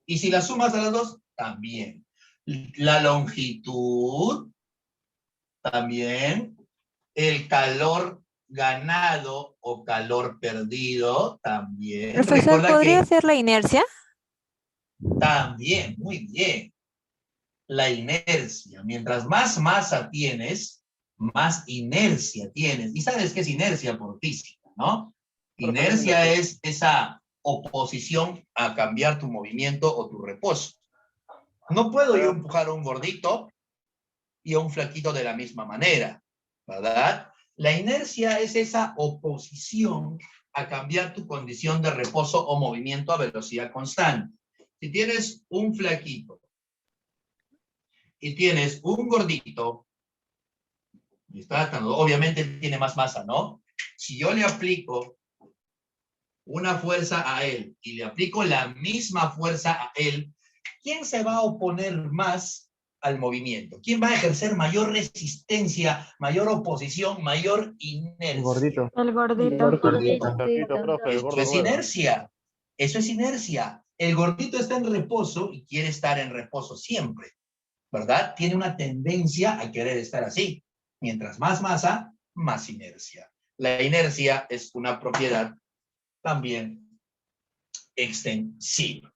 Y si la sumas a las dos, también. La longitud, también. El calor ganado o calor perdido, también. Profesor, Recuerda ¿podría que ser la inercia? también, muy bien. La inercia. Mientras más masa tienes, más inercia tienes. ¿Y sabes qué es inercia por física, no? Inercia es esa oposición a cambiar tu movimiento o tu reposo. No puedo yo empujar a un gordito y a un flaquito de la misma manera, ¿verdad? La inercia es esa oposición a cambiar tu condición de reposo o movimiento a velocidad constante. Si tienes un flaquito y tienes un gordito, obviamente tiene más masa, ¿no? Si yo le aplico una fuerza a él y le aplico la misma fuerza a él, ¿quién se va a oponer más al movimiento? ¿Quién va a ejercer mayor resistencia, mayor oposición, mayor inercia? El gordito. El gordito. Eso es inercia. Eso es inercia. El gordito está en reposo y quiere estar en reposo siempre, ¿verdad? Tiene una tendencia a querer estar así. Mientras más masa, más inercia. La inercia es una propiedad también extensiva.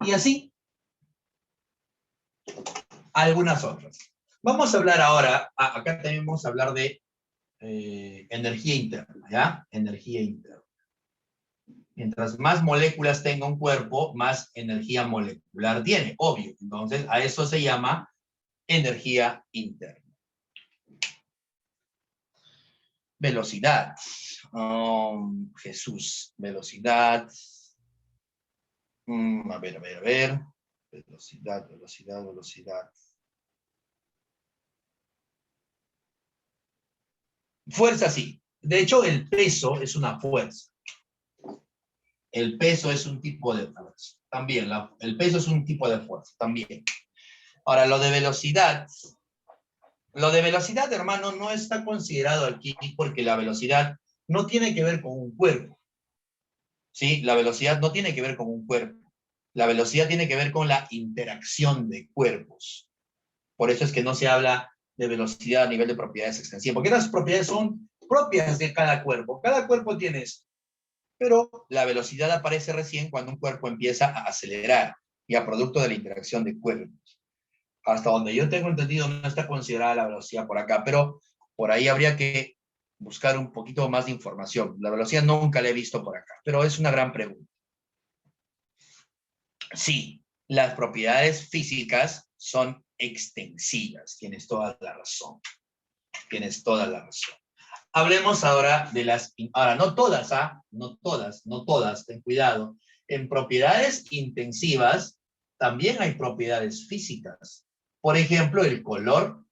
Y así, algunas otras. Vamos a hablar ahora, acá también vamos a hablar de energía interna, ¿ya? Energía interna. Mientras más moléculas tenga un cuerpo, más energía molecular tiene, obvio. Entonces, a eso se llama energía interna. Velocidad. Jesús, velocidad. A ver. Velocidad. Fuerza, sí. De hecho, el peso es una fuerza. El peso es un tipo de fuerza. También, el peso es un tipo de fuerza, también. Ahora, lo de velocidad, hermano, no está considerado aquí porque la velocidad no tiene que ver con un cuerpo. ¿Sí? La velocidad no tiene que ver con un cuerpo. La velocidad tiene que ver con la interacción de cuerpos. Por eso es que no se habla de velocidad a nivel de propiedades extensivas, porque las propiedades son propias de cada cuerpo. Cada cuerpo tiene eso. Pero la velocidad aparece recién cuando un cuerpo empieza a acelerar y a producto de la interacción de cuerpos. Hasta donde yo tengo entendido no está considerada la velocidad por acá, pero por ahí habría que buscar un poquito más de información. La velocidad nunca la he visto por acá, pero es una gran pregunta. Sí, las propiedades físicas son extensivas. Tienes toda la razón. Hablemos ahora de las... Ahora, no todas, no todas, ten cuidado. En propiedades intensivas también hay propiedades físicas. Por ejemplo, el color.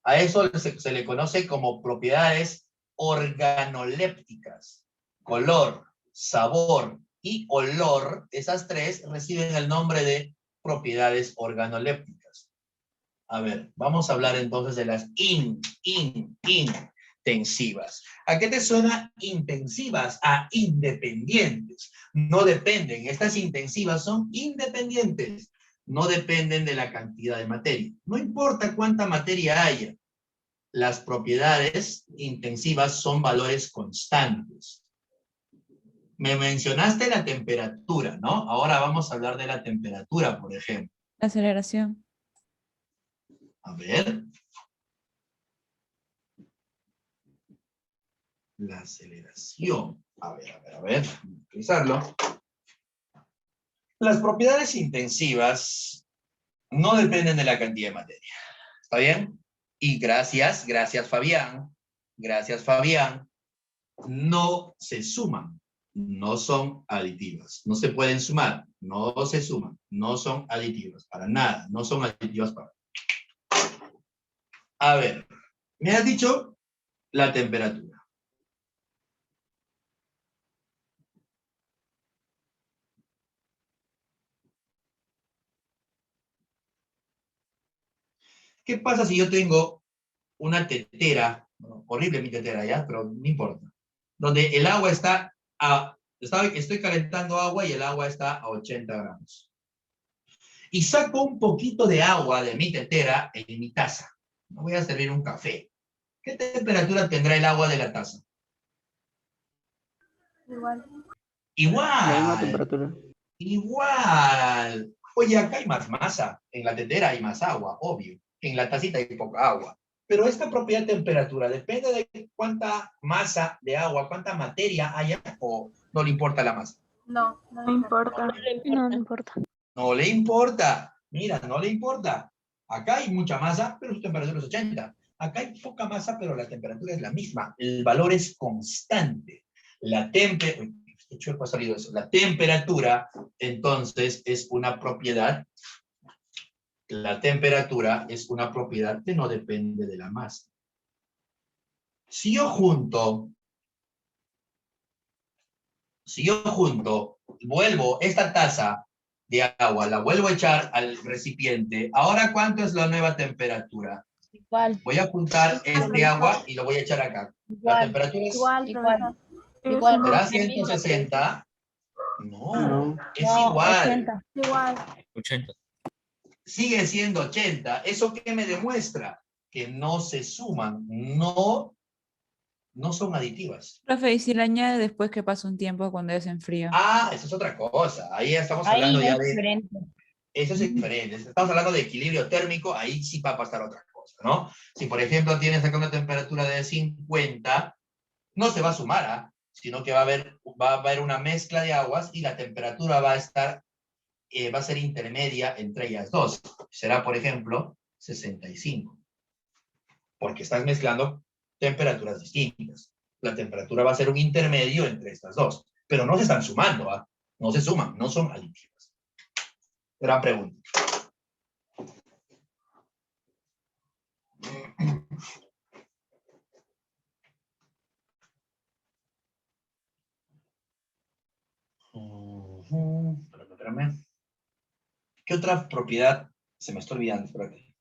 A eso se le conoce como propiedades organolépticas. Color, sabor y olor, esas tres reciben el nombre de propiedades organolépticas. A ver, vamos a hablar entonces de las intensivas. ¿A qué te suena intensivas? A independientes. No dependen. Estas intensivas son independientes. No dependen de la cantidad de materia. No importa cuánta materia haya. Las propiedades intensivas son valores constantes. Me mencionaste la temperatura, ¿no? Ahora vamos a hablar de la temperatura, por ejemplo. La aceleración. A ver. La aceleración. A ver. Vamos a utilizarlo. Las propiedades intensivas no dependen de la cantidad de materia. ¿Está bien? Y gracias Fabián. Gracias, Fabián. No se suman. No son aditivas. No se pueden sumar. No se suman. No son aditivas. Para nada. No son aditivas para nada. A ver. Me has dicho la temperatura. ¿Qué pasa si yo tengo una tetera? Bueno, horrible mi tetera, ¿ya? Pero no importa. Donde el agua está estoy calentando agua y el agua está a 80 grados. Y saco un poquito de agua de mi tetera en mi taza. Me voy a servir un café. ¿Qué temperatura tendrá el agua de la taza? Igual. Igual. La misma temperatura. Igual. Oye, acá hay más masa. En la tetera hay más agua, obvio. En la tacita hay poca agua. Pero esta propiedad de temperatura depende de cuánta masa de agua, cuánta materia haya, o no le importa la masa. No importa. No importa. No le importa. Mira, no le importa. Acá hay mucha masa, pero su temperatura es 80. Acá hay poca masa, pero la temperatura es la misma. El valor es constante. La temperatura, entonces, es una propiedad. La temperatura es una propiedad que no depende de la masa. Si yo junto, vuelvo esta taza de agua, la vuelvo a echar al recipiente, ¿ahora cuánto es la nueva temperatura? Igual. Voy a juntar este agua y lo voy a echar acá. La temperatura es... Igual. ¿Será 160? No, es No, igual. 80. 80. Sigue siendo 80. ¿Eso qué me demuestra? Que no se suman, no son aditivas. Profe, y si le añade después que pasa un tiempo cuando ya se enfría. Ah, eso es otra cosa. Ahí ya estamos hablando ya de... Eso es diferente. Estamos hablando de equilibrio térmico, ahí sí va a pasar otra cosa, ¿no? Si, por ejemplo, tienes acá una temperatura de 50, no se va a sumar, sino que va a haber una mezcla de aguas y la temperatura va a ser intermedia entre ellas dos. Será, por ejemplo, 65. Porque estás mezclando temperaturas distintas. La temperatura va a ser un intermedio entre estas dos. Pero no se están sumando, no se suman, no son aditivas. Gran pregunta. Espérame. ¿Qué otra propiedad? Se me está olvidando, espérate.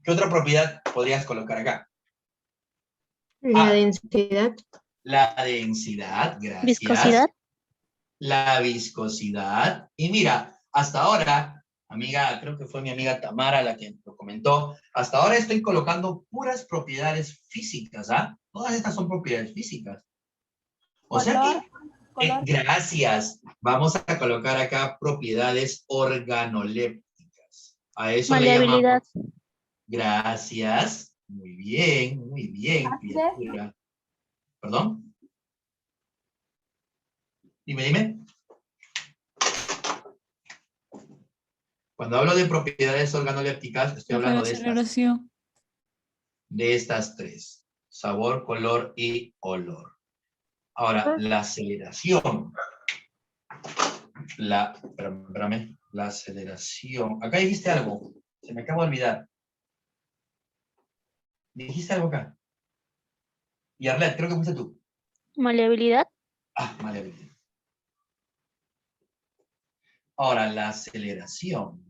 ¿Qué otra propiedad podrías colocar acá? La densidad. La densidad, gracias. Viscosidad. La viscosidad. Y mira, hasta ahora, amiga, creo que fue mi amiga Tamara la que lo comentó, hasta ahora estoy colocando puras propiedades físicas, Todas estas son propiedades físicas. O sea que, gracias, vamos a colocar acá propiedades organolépticas. A eso le llamamos. Gracias. Muy bien, criatura. ¿Perdón? Dime. Cuando hablo de propiedades organolépticas, estoy hablando de estas tres. Sabor, color y olor. Ahora, la aceleración. Espérame. La aceleración. Acá dijiste algo. Se me acaba de olvidar. Dijiste algo acá. Y Arlet, creo que fuiste tú. Maleabilidad. Ah, maleabilidad. Ahora, la aceleración.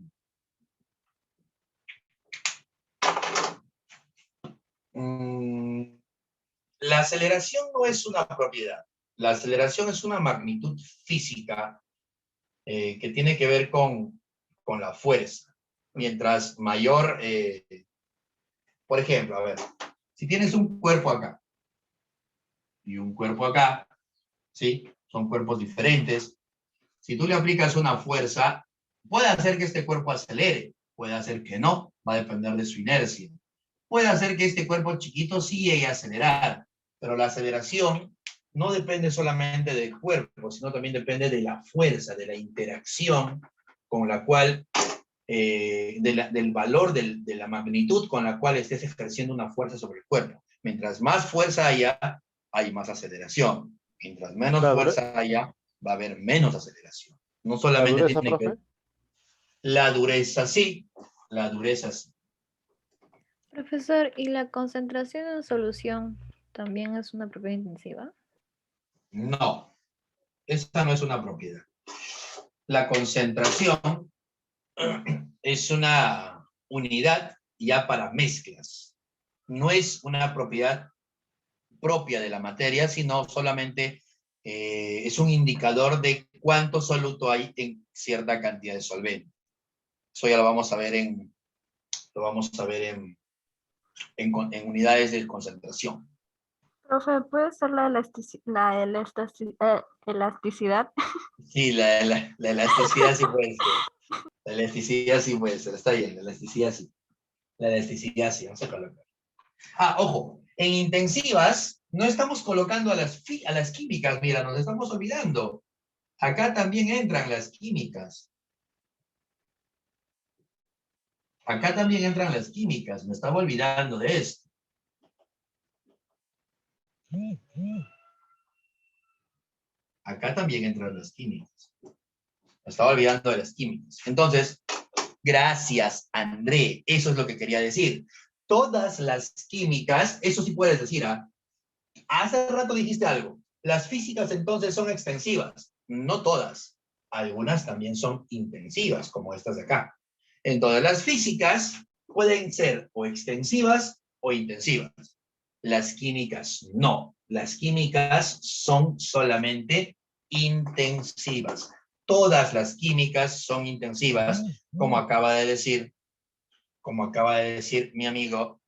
La aceleración no es una propiedad. La aceleración es una magnitud física que tiene que ver con la fuerza. Mientras mayor, por ejemplo, a ver, si tienes un cuerpo acá y un cuerpo acá, ¿sí? Son cuerpos diferentes. Si tú le aplicas una fuerza, puede hacer que este cuerpo acelere, puede hacer que no, va a depender de su inercia. Puede hacer que este cuerpo chiquito sí llegue a acelerar, pero la aceleración no depende solamente del cuerpo, sino también depende de la fuerza, de la interacción con la cual, del valor de la magnitud con la cual estés ejerciendo una fuerza sobre el cuerpo. Mientras más fuerza haya, hay más aceleración. Mientras menos fuerza haya, va a haber menos aceleración. No solamente dureza, tiene que profe? ver. La dureza sí, la dureza sí. Profesor, ¿y la concentración en solución también es una propiedad intensiva? No, esta no es una propiedad. La concentración es una unidad ya para mezclas. No es una propiedad propia de la materia, sino solamente es un indicador de cuánto soluto hay en cierta cantidad de solvente. Eso ya lo vamos a ver en unidades de concentración. Profe, ¿puede ser la elasticidad? Sí, la elasticidad sí puede ser. La elasticidad sí puede ser, está bien, la elasticidad sí. La elasticidad sí, vamos a colocar. Ah, ojo, en intensivas no estamos colocando a las químicas, mira, nos estamos olvidando. Acá también entran las químicas. Acá también entran las químicas, me estaba olvidando de esto. Acá también entran las químicas. Me estaba olvidando de las químicas. Entonces, gracias, André. Eso es lo que quería decir. Todas las químicas, eso sí puedes decir, ¿ah? Hace rato dijiste algo. Las físicas entonces son extensivas. No todas. Algunas también son intensivas, como estas de acá. Entonces, las físicas pueden ser o extensivas o intensivas. Las químicas no. Las químicas son solamente intensivas. Todas las químicas son intensivas, como acaba de decir mi amigo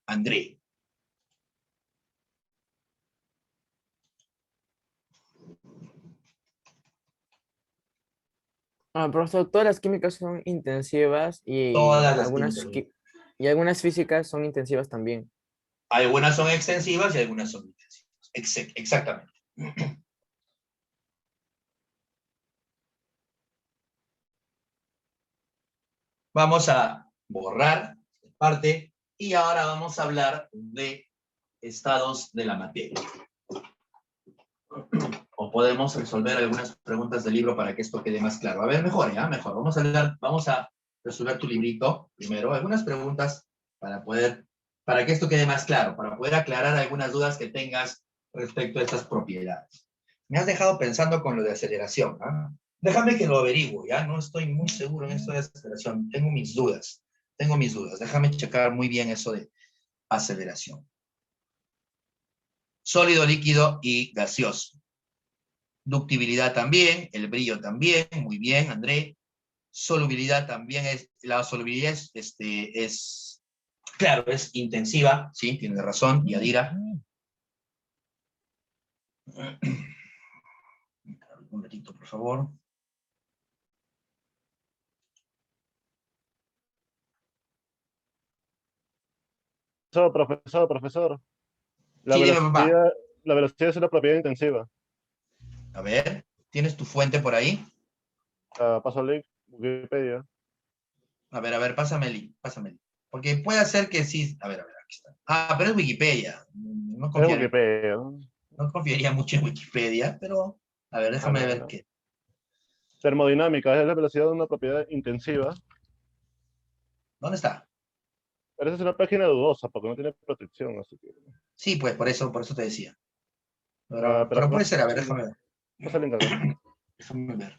André. Profesor, todas las químicas son intensivas y Todas las algunas, químicas. y algunas físicas son intensivas también. Algunas son extensivas y algunas son intensivas. Exactamente. Vamos a borrar esta parte y ahora vamos a hablar de estados de la materia. O podemos resolver algunas preguntas del libro para que esto quede más claro. A ver, mejor, ¿ya? Mejor. Vamos a resolver tu librito primero. Algunas preguntas para que esto quede más claro, para poder aclarar algunas dudas que tengas respecto a estas propiedades. Me has dejado pensando con lo de aceleración, ¿ah? Déjame que lo averiguo, ¿ya? No estoy muy seguro en esto de aceleración. Tengo mis dudas. Déjame checar muy bien eso de aceleración. Sólido, líquido y gaseoso. Ductibilidad también, el brillo también, muy bien, André. Solubilidad también la solubilidad claro, es intensiva, sí, tiene razón, Yadira. Un ratito, por favor. Profesor. La Sí, dime, papá. velocidad es una propiedad intensiva. A ver, ¿tienes tu fuente por ahí? Paso el link, Wikipedia. A ver, pásame el link. Porque puede ser que sí. A ver, aquí está. Ah, pero es Wikipedia. No confiaría mucho en Wikipedia, pero a ver, déjame ver qué. Termodinámica es la velocidad de una propiedad intensiva. ¿Dónde está? Pero esa es una página dudosa, porque no tiene protección, así que... Sí, pues, por eso te decía. Pero Pero puede no- ser, a ver, déjame ver. no sale en acá. Déjame ver.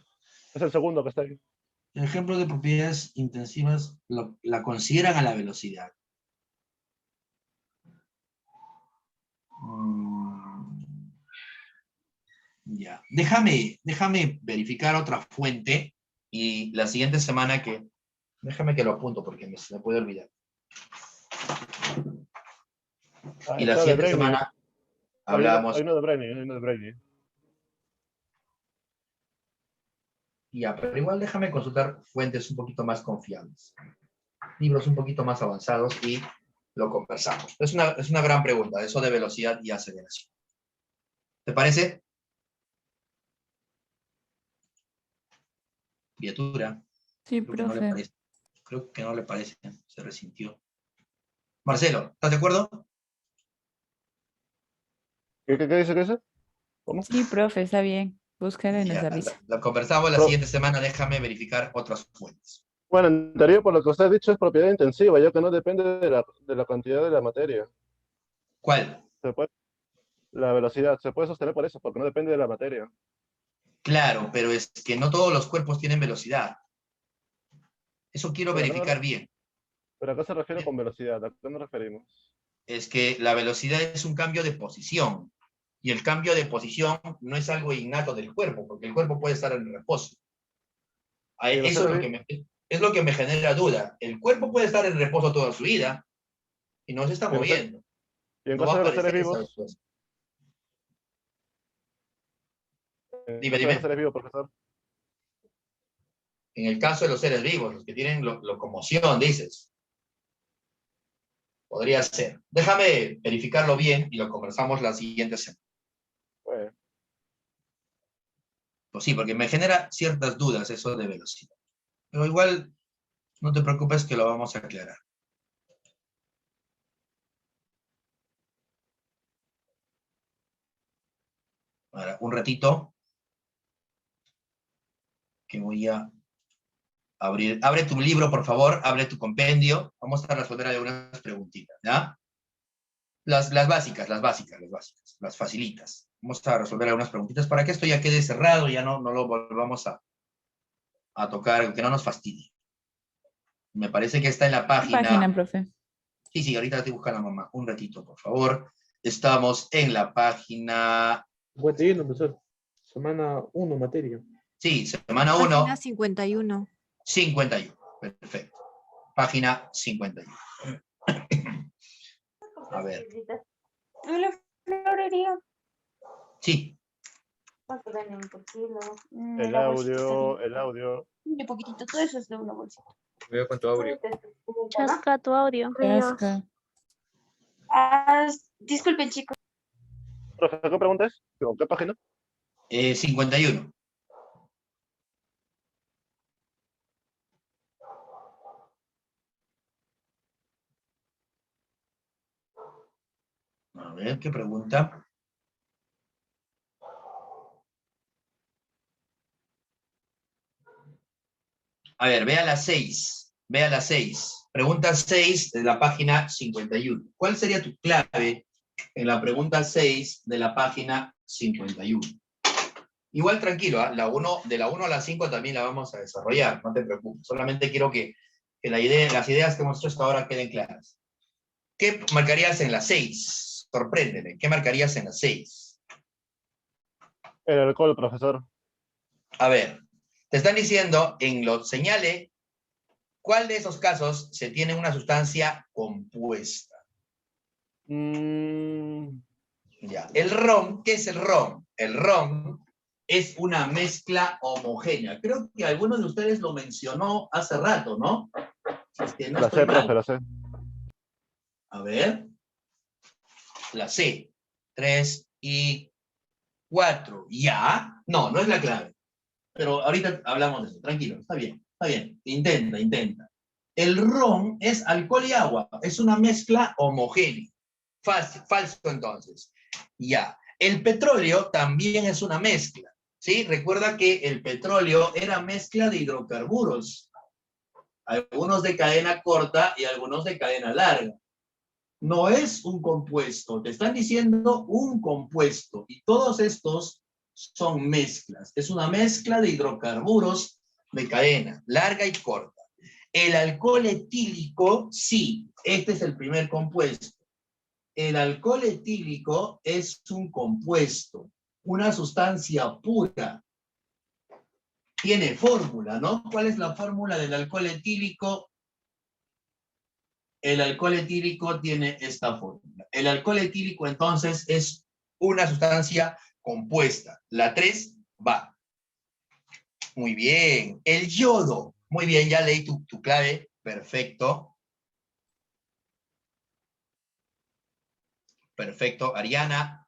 Es el segundo que está ahí. El ejemplo de propiedades intensivas la consideran a la velocidad. Ya. Déjame verificar otra fuente y la siguiente semana déjame que lo apunto porque se me puede olvidar. Y la Está de siguiente Brainy. semana hablamos. Hay uno de Brainy. Ya, pero igual déjame consultar fuentes un poquito más confiables. Libros un poquito más avanzados y lo conversamos. Es una gran pregunta, eso de velocidad y aceleración. ¿Te parece? Criatura. Sí, Creo que no le profe. parece. Creo que no le parece, se resintió. Marcelo, ¿estás de acuerdo? ¿Qué dice? ¿Cómo? Sí, profe, está bien. Búsquelo y nos Ya, avisa. lo conversamos la siguiente semana, déjame verificar otras fuentes. Bueno, en teoría, por lo que usted ha dicho, es propiedad intensiva, ya que no depende de la cantidad de la materia. ¿Cuál? La velocidad se puede sostener por eso, porque no depende de la materia. Claro, pero es que no todos los cuerpos tienen velocidad. Eso quiero verificar bien. Pero acá se refiere con velocidad, ¿a qué nos referimos? Es que la velocidad es un cambio de posición. Y el cambio de posición no es algo innato del cuerpo, porque el cuerpo puede estar en reposo. Eso es lo que me genera duda. El cuerpo puede estar en reposo toda su vida y no se está moviendo. Y en No va caso a de los seres aparecer esa vivos. respuesta. En Dime. caso de los seres vivos, profesor. En el caso de los seres vivos, los que tienen locomoción, dices. Podría ser. Déjame verificarlo bien y lo conversamos la siguiente semana. Bueno. Pues sí, porque me genera ciertas dudas eso de velocidad. Pero igual, no te preocupes que lo vamos a aclarar. Ahora, un ratito. Que voy a abrir. Abre tu libro, por favor. Abre tu compendio. Vamos a resolver algunas preguntitas, ¿ya? Las básicas, las facilitas. Vamos a resolver algunas preguntitas para que esto ya quede cerrado, ya no lo volvamos a tocar, que no nos fastidie. Me parece que está en la página. ¿Qué página, profe? Sí, ahorita te busca la mamá. Un ratito, por favor. Estamos en la página... 51, profesor. Semana 1, materia. Sí, semana 1. Página 51. 51, perfecto. Página 51. A ver. ¿La florería? Sí. El audio. Un poquitito, todo eso es de una bolsita. Veo con tu audio. Chasca tu audio. Chasca. Disculpen, chicos. Profe, ¿qué pregunta es? ¿Qué página? 51. A ver, ¿qué pregunta? A ver, vea la 6. Vea la 6. Pregunta 6 de la página 51. ¿Cuál sería tu clave en la pregunta 6 de la página 51? Igual tranquilo, ¿eh? De la 1 a la 5 también la vamos a desarrollar, no te preocupes. Solamente quiero que las ideas que hemos hecho hasta ahora queden claras. ¿Qué marcarías en la 6? Sorpréndeme, ¿qué marcarías en la 6? El alcohol, profesor. A ver, te están diciendo, señale, ¿cuál de esos casos se tiene una sustancia compuesta? Ya. El ron, ¿qué es el ron? El ron es una mezcla homogénea. Creo que alguno de ustedes lo mencionó hace rato, ¿no? Si es que no estoy mal. Profe, la sé. A ver. La C. 3 y 4. ¿Ya? No es la clave. Pero ahorita hablamos de eso. Tranquilo, está bien. Intenta. El ron es alcohol y agua. Es una mezcla homogénea. Falso entonces. Ya. El petróleo también es una mezcla. ¿Sí? Recuerda que el petróleo era mezcla de hidrocarburos. Algunos de cadena corta y algunos de cadena larga. No es un compuesto, te están diciendo un compuesto. Y todos estos son mezclas. Es una mezcla de hidrocarburos de cadena larga y corta. El alcohol etílico, sí, este es el primer compuesto. El alcohol etílico es un compuesto, una sustancia pura. Tiene fórmula, ¿no? ¿Cuál es la fórmula del alcohol etílico? El alcohol etílico tiene esta fórmula. El alcohol etílico, entonces, es una sustancia compuesta. La 3 va. Muy bien. El yodo. Muy bien, ya leí tu clave. Perfecto. Perfecto. Ariana,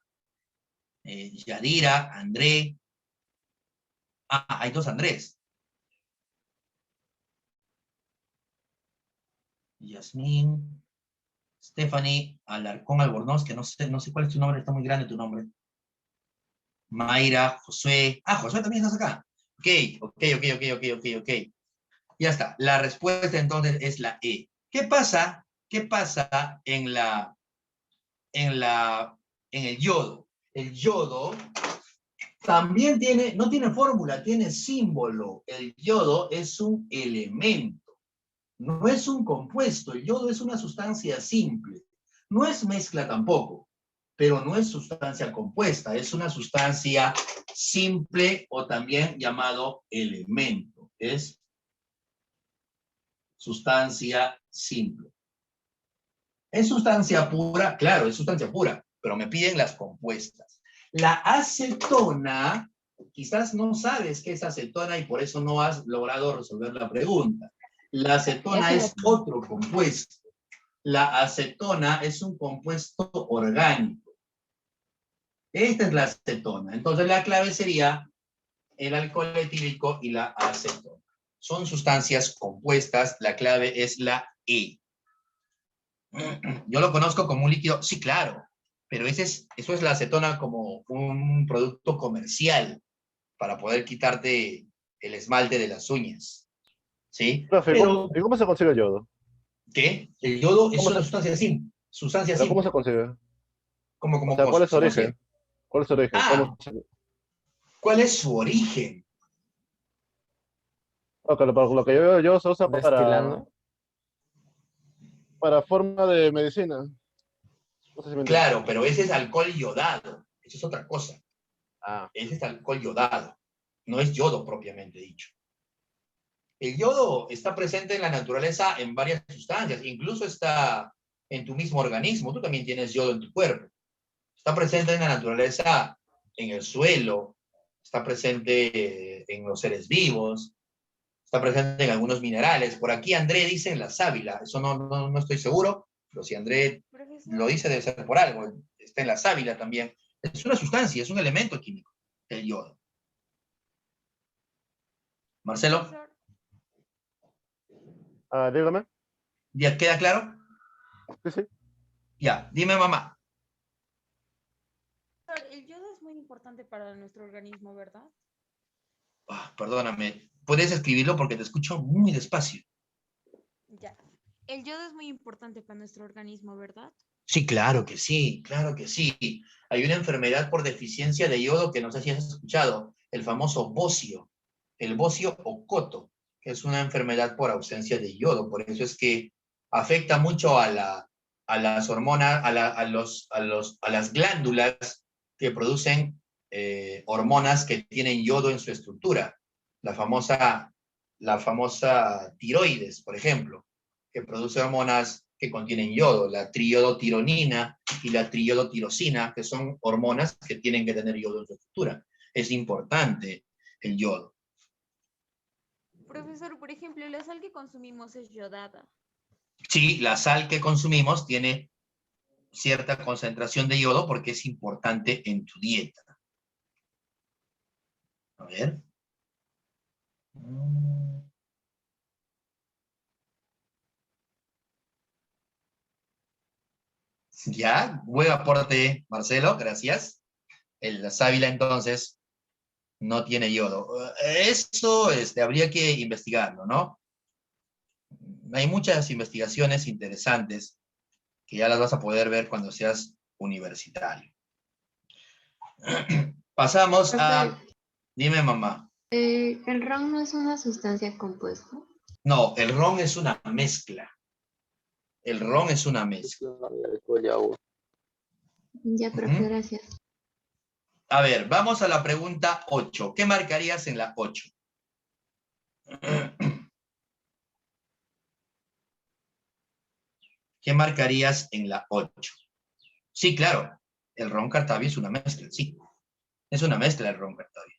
Yadira, André. Ah, hay 2 Andrés. Yasmín, Stephanie, Alarcón, Albornoz, que no sé cuál es tu nombre, está muy grande tu nombre. Mayra, Josué. Ah, Josué también estás acá. Ok. Ya está. La respuesta entonces es la E. ¿Qué pasa en el yodo? El yodo también no tiene fórmula, tiene símbolo. El yodo es un elemento. No es un compuesto, el yodo es una sustancia simple. No es mezcla tampoco, pero no es sustancia compuesta, es una sustancia simple o también llamado elemento. Es sustancia simple. ¿Es sustancia pura? Claro, es sustancia pura, pero me piden las compuestas. La acetona, quizás no sabes qué es acetona y por eso no has logrado resolver la pregunta. La acetona es otro compuesto. La acetona es un compuesto orgánico. Esta es la acetona. Entonces la clave sería el alcohol etílico y la acetona. Son sustancias compuestas. La clave es la E. Yo lo conozco como un líquido. Sí, claro. Pero eso es la acetona como un producto comercial para poder quitarte el esmalte de las uñas. ¿Sí? Profe, Pero, ¿y cómo se consigue el yodo? ¿qué? El yodo es una sustancia simple. ¿Pero cómo se consigue? O sea, ¿cuál es su origen? ¿Cuál es su origen? ¿Cuál es su origen? Por lo que yo veo, yo se usa ¿Destilando? para forma de medicina. No sé si me entiendes. Claro, pero ese es alcohol yodado. Eso es otra cosa. Ah. Ese es alcohol yodado. No es yodo propiamente dicho. El yodo está presente en la naturaleza en varias sustancias. Incluso está en tu mismo organismo. Tú también tienes yodo en tu cuerpo. Está presente en la naturaleza, en el suelo. Está presente en los seres vivos. Está presente en algunos minerales. Por aquí André dice en la sábila. Eso no estoy seguro, pero si André lo dice debe ser por algo. Está en la sábila también. Es una sustancia, es un elemento químico, el yodo. Marcelo. Dígame. ¿Ya queda claro? Sí. Ya, dime mamá. El yodo es muy importante para nuestro organismo, ¿verdad? Perdóname, ¿puedes escribirlo porque te escucho muy despacio? Ya. El yodo es muy importante para nuestro organismo, ¿verdad? Sí, claro que sí, claro que sí. Hay una enfermedad por deficiencia de yodo que no sé si has escuchado, el famoso bocio, el bocio o coto, que es una enfermedad por ausencia de yodo. Por eso es que afecta mucho a las hormonas, a las glándulas que producen hormonas que tienen yodo en su estructura. La famosa tiroides, por ejemplo, que produce hormonas que contienen yodo, la triodotironina y la triodotirosina, que son hormonas que tienen que tener yodo en su estructura. Es importante el yodo. Profesor, por ejemplo, la sal que consumimos es yodada. Sí, la sal que consumimos tiene cierta concentración de yodo porque es importante en tu dieta. A ver. Ya, buen aporte, Marcelo, gracias. La sábila, entonces, no tiene yodo. Eso habría que investigarlo, ¿no? Hay muchas investigaciones interesantes que ya las vas a poder ver cuando seas universitario. Pasamos a... Dime, mamá. ¿El ron no es una sustancia compuesta? No, el ron es una mezcla. El ron es una mezcla. Ya, profe, gracias. A ver, vamos a la pregunta 8. ¿Qué marcarías en la 8? ¿Qué marcarías en la 8? Sí, claro. El ron Cartavia es una mezcla, sí. Es una mezcla el ron Cartavia.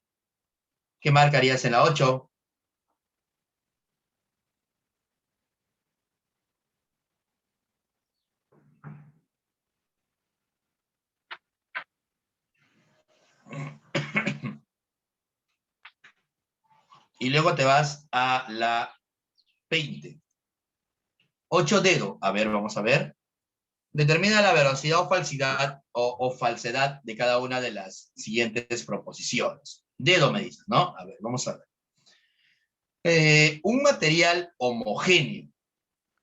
¿Qué marcarías en la 8? Y luego te vas a la 20. 8 dedo. A ver, vamos a ver. Determina la veracidad o falsidad o falsedad de cada una de las siguientes proposiciones. Dedo me dices, ¿no? A ver, vamos a ver. Un material homogéneo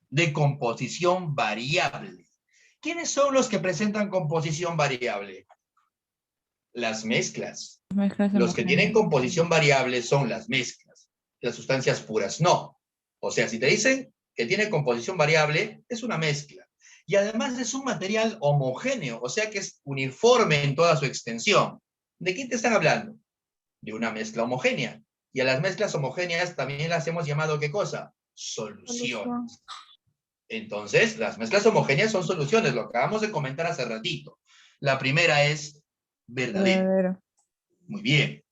de composición variable. ¿Quiénes son los que presentan composición variable? Las mezclas. Los que tienen composición variable son las mezclas. Las sustancias puras no. O sea, si te dicen que tiene composición variable, es una mezcla. Y además es un material homogéneo, o sea que es uniforme en toda su extensión. ¿De qué te están hablando? De una mezcla homogénea. Y a las mezclas homogéneas también las hemos llamado, ¿qué cosa? Soluciones. Entonces, las mezclas homogéneas son soluciones, lo acabamos de comentar hace ratito. La primera es verdadera. Muy bien.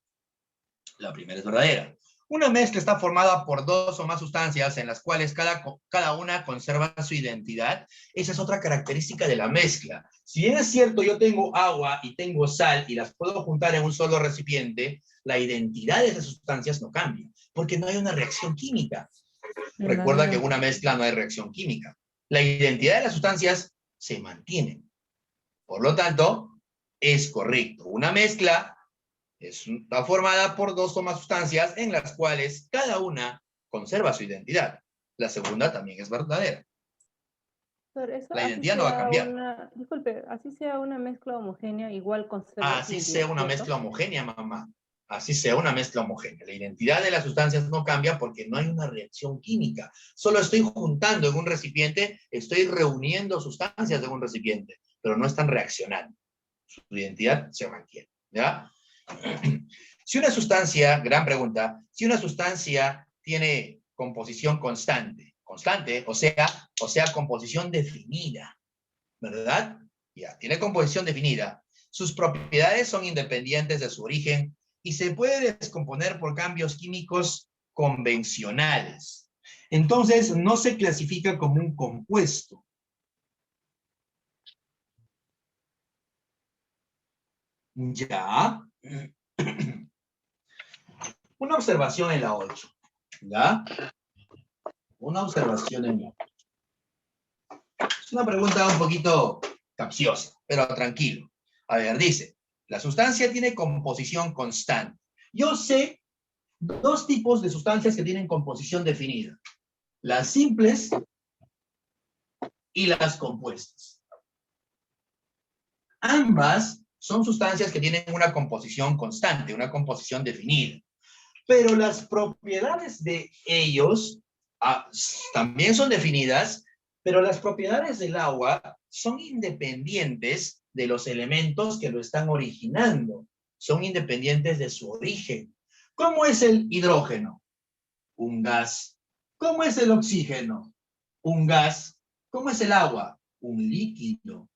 La primera es verdadera. Una mezcla está formada por dos o más sustancias en las cuales cada una conserva su identidad. Esa es otra característica de la mezcla. Si bien es cierto, yo tengo agua y tengo sal y las puedo juntar en un solo recipiente, la identidad de esas sustancias no cambia, porque no hay una reacción química. Recuerda que en una mezcla no hay reacción química. La identidad de las sustancias se mantiene. Por lo tanto, es correcto. Una mezcla está formada por dos o más sustancias en las cuales cada una conserva su identidad. La segunda también es verdadera. La identidad no va a cambiar. Disculpe, así sea una mezcla homogénea, igual conserva. Así sea una mezcla homogénea, mamá. Así sea una mezcla homogénea. La identidad de las sustancias no cambia porque no hay una reacción química. Solo estoy juntando en un recipiente, estoy reuniendo sustancias en un recipiente, pero no están reaccionando. Su identidad se mantiene, ¿ya? Si una sustancia, gran pregunta, si una sustancia tiene composición constante, o sea, composición definida, ¿verdad? Ya, tiene composición definida. Sus propiedades son independientes de su origen y se puede descomponer por cambios químicos convencionales. Entonces, no se clasifica como un compuesto. Ya. Una observación en la 8. ¿Ya? Una observación en la 8. Es una pregunta un poquito capciosa, pero tranquilo. A ver, dice, la sustancia tiene composición constante. Yo sé dos tipos de sustancias que tienen composición definida. Las simples y las compuestas. Ambas son sustancias que tienen una composición constante, una composición definida. Pero las propiedades de ellos también son definidas, pero las propiedades del agua son independientes de los elementos que lo están originando. Son independientes de su origen. ¿Cómo es el hidrógeno? Un gas. ¿Cómo es el oxígeno? Un gas. ¿Cómo es el agua? Un líquido.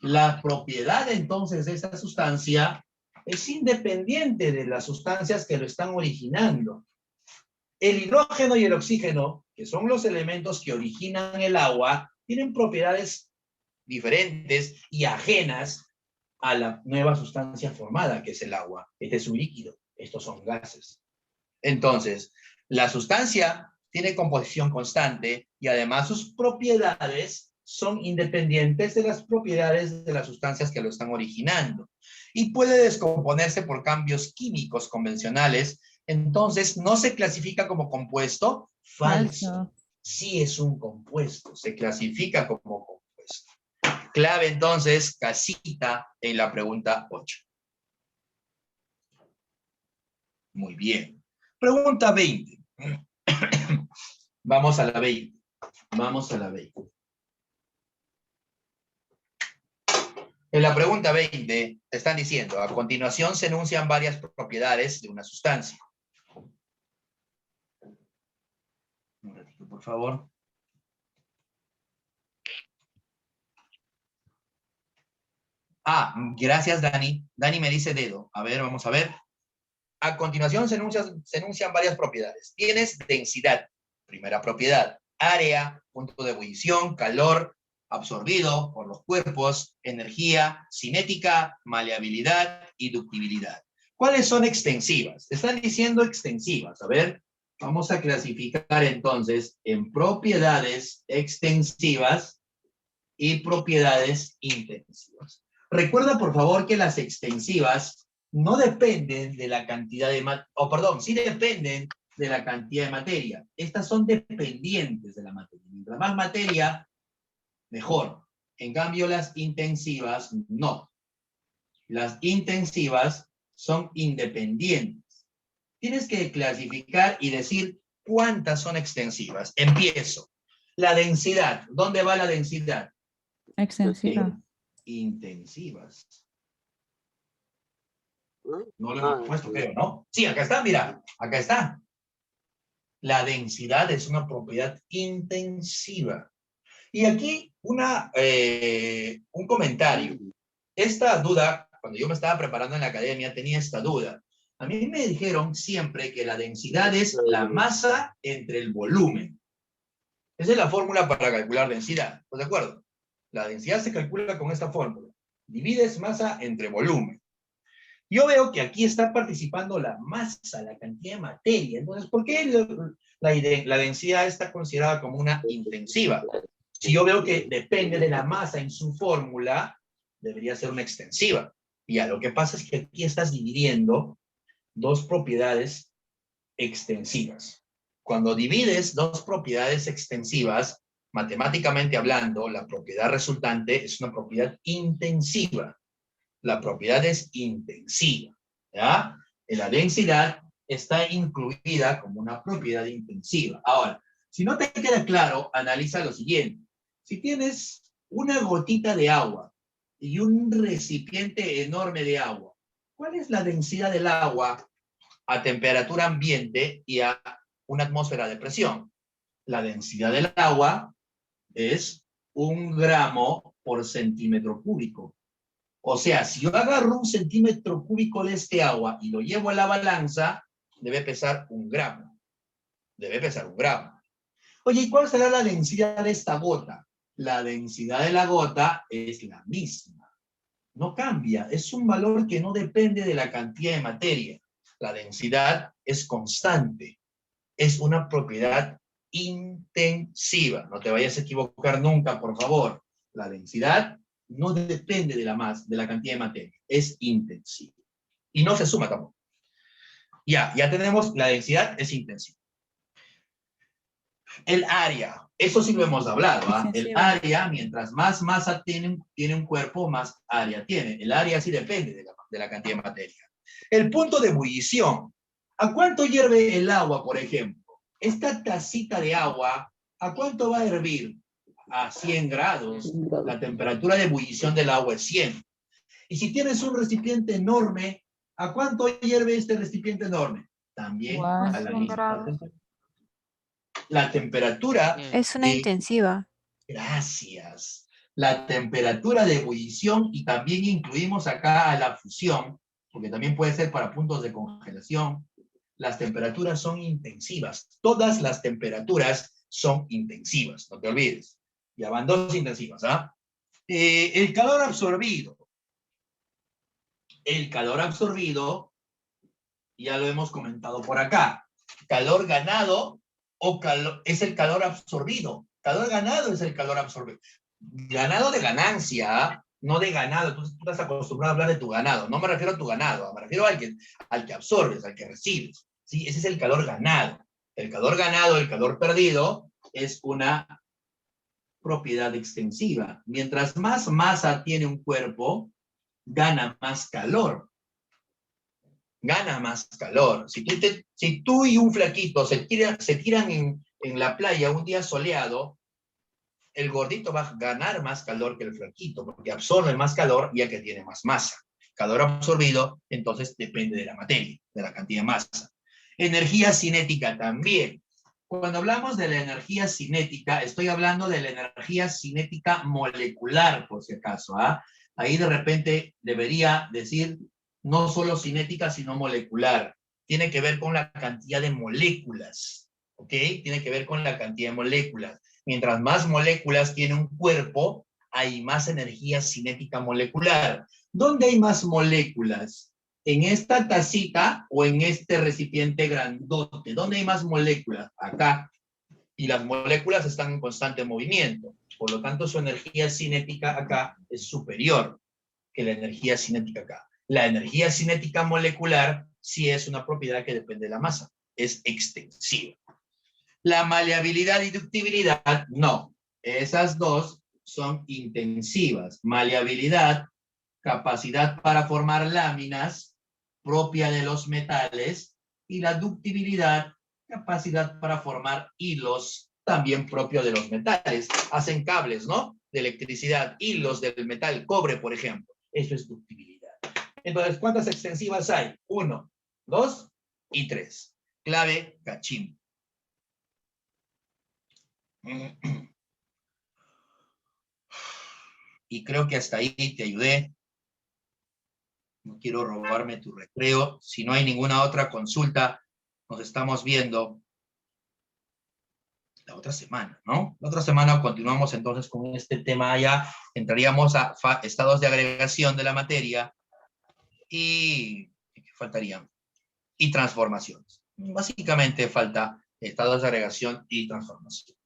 La propiedad entonces de esa sustancia es independiente de las sustancias que lo están originando. El hidrógeno y el oxígeno, que son los elementos que originan el agua, tienen propiedades diferentes y ajenas a la nueva sustancia formada, que es el agua. Este es un líquido, estos son gases. Entonces, la sustancia tiene composición constante y además sus propiedades son independientes de las propiedades de las sustancias que lo están originando. Y puede descomponerse por cambios químicos convencionales, entonces no se clasifica como compuesto falso. Sí es un compuesto, se clasifica como compuesto. Clave entonces, casita en la pregunta 8. Muy bien. Pregunta 20. Vamos a la 20. Vamos a la 20. En la pregunta 20 te están diciendo, a continuación se enuncian varias propiedades de una sustancia. Un ratito, por favor. Ah, gracias, Dani. Dani me dice dedo. A ver, vamos a ver. A continuación se enuncian varias propiedades. Tienes densidad, primera propiedad. Área, punto de ebullición, calor absorbido por los cuerpos, energía, cinética, maleabilidad y ductibilidad. ¿Cuáles son extensivas? Te están diciendo extensivas. A ver, vamos a clasificar entonces en propiedades extensivas y propiedades intensivas. Recuerda, por favor, que las extensivas no dependen de la cantidad de sí dependen de la cantidad de materia. Estas son dependientes de la materia. Mientras más materia, mejor. En cambio, las intensivas, no. Las intensivas son independientes. Tienes que clasificar y decir cuántas son extensivas. Empiezo. La densidad. ¿Dónde va la densidad? Extensiva. Intensivas. No lo hemos puesto, creo, ¿no? Sí, acá está, mira. Acá está. La densidad es una propiedad intensiva. Y aquí un comentario. Esta duda, cuando yo me estaba preparando en la academia, tenía esta duda. A mí me dijeron siempre que la densidad es la masa entre el volumen. Esa es la fórmula para calcular densidad. ¿Estás de acuerdo? La densidad se calcula con esta fórmula. Divides masa entre volumen. Yo veo que aquí está participando la masa, la cantidad de materia. Entonces, ¿por qué la densidad está considerada como una intensiva? Si yo veo que depende de la masa en su fórmula, debería ser una extensiva. Y ya, lo que pasa es que aquí estás dividiendo dos propiedades extensivas. Cuando divides dos propiedades extensivas, matemáticamente hablando, la propiedad resultante es una propiedad intensiva. La propiedad es intensiva, ¿ya? La densidad está incluida como una propiedad intensiva. Ahora, si no te queda claro, analiza lo siguiente. Si tienes una gotita de agua y un recipiente enorme de agua, ¿cuál es la densidad del agua a temperatura ambiente y a una atmósfera de presión? La densidad del agua es 1 gramo por centímetro cúbico. O sea, si yo agarro 1 centímetro cúbico de este agua y lo llevo a la balanza, debe pesar 1 gramo. Debe pesar 1 gramo. Oye, ¿y cuál será la densidad de esta gota? La densidad de la gota es la misma. No cambia. Es un valor que no depende de la cantidad de materia. La densidad es constante. Es una propiedad intensiva. No te vayas a equivocar nunca, por favor. La densidad no depende de la cantidad de materia. Es intensiva. Y no se suma tampoco. Ya tenemos, la densidad es intensiva. El área, eso sí lo hemos hablado, ¿ah? El área, mientras más masa tiene un cuerpo, más área tiene. El área sí depende de la cantidad de materia. El punto de ebullición. ¿A cuánto hierve el agua, por ejemplo? Esta tacita de agua, ¿a cuánto va a hervir? A 100 grados. La temperatura de ebullición del agua es 100. Y si tienes un recipiente enorme, ¿a cuánto hierve este recipiente enorme? También a la misma temperatura. La temperatura... Es una intensiva. Gracias. La temperatura de ebullición, y también incluimos acá a la fusión, porque también puede ser para puntos de congelación. Las temperaturas son intensivas. Todas las temperaturas son intensivas, no te olvides. Ya van 2 intensivas, ¿ah? El calor absorbido. El calor absorbido, ya lo hemos comentado por acá. Calor ganado es el calor absorbido. Calor ganado es el calor absorbido. Ganado de ganancia, no de ganado. Tú estás acostumbrado a hablar de tu ganado. No me refiero a tu ganado, me refiero al que absorbes, al que recibes. ¿Sí? Ese es el calor ganado. El calor ganado, el calor perdido, es una propiedad extensiva. Mientras más masa tiene un cuerpo, gana más calor. Gana más calor. Si tú y un flaquito se tiran en la playa un día soleado, el gordito va a ganar más calor que el flaquito, porque absorbe más calor ya que tiene más masa. Calor absorbido, entonces depende de la materia, de la cantidad de masa. Energía cinética también. Cuando hablamos de la energía cinética, estoy hablando de la energía cinética molecular, por si acaso. Ahí de repente debería decir no solo cinética, sino molecular. Tiene que ver con la cantidad de moléculas, ¿ok? Tiene que ver con la cantidad de moléculas. Mientras más moléculas tiene un cuerpo, hay más energía cinética molecular. ¿Dónde hay más moléculas? ¿En esta tacita o en este recipiente grandote? ¿Dónde hay más moléculas? Acá. Y las moléculas están en constante movimiento. Por lo tanto, su energía cinética acá es superior que la energía cinética acá. La energía cinética molecular sí es una propiedad que depende de la masa. Es extensiva. La maleabilidad y ductibilidad, no. Esas dos son intensivas. Maleabilidad, capacidad para formar láminas, propia de los metales, y la ductibilidad, capacidad para formar hilos, también propio de los metales. Hacen cables, ¿no? De electricidad, hilos del metal, cobre, por ejemplo. Eso es ductibilidad. Entonces, ¿cuántas extensivas hay? 1, 2 y 3. Clave, cachín. Y creo que hasta ahí te ayudé. No quiero robarme tu recreo. Si no hay ninguna otra consulta, nos estamos viendo la otra semana, ¿no? La otra semana continuamos entonces con este tema ya. Entraríamos a estados de agregación de la materia y ¿qué faltaría? Y transformaciones. Básicamente falta estados de agregación y transformación.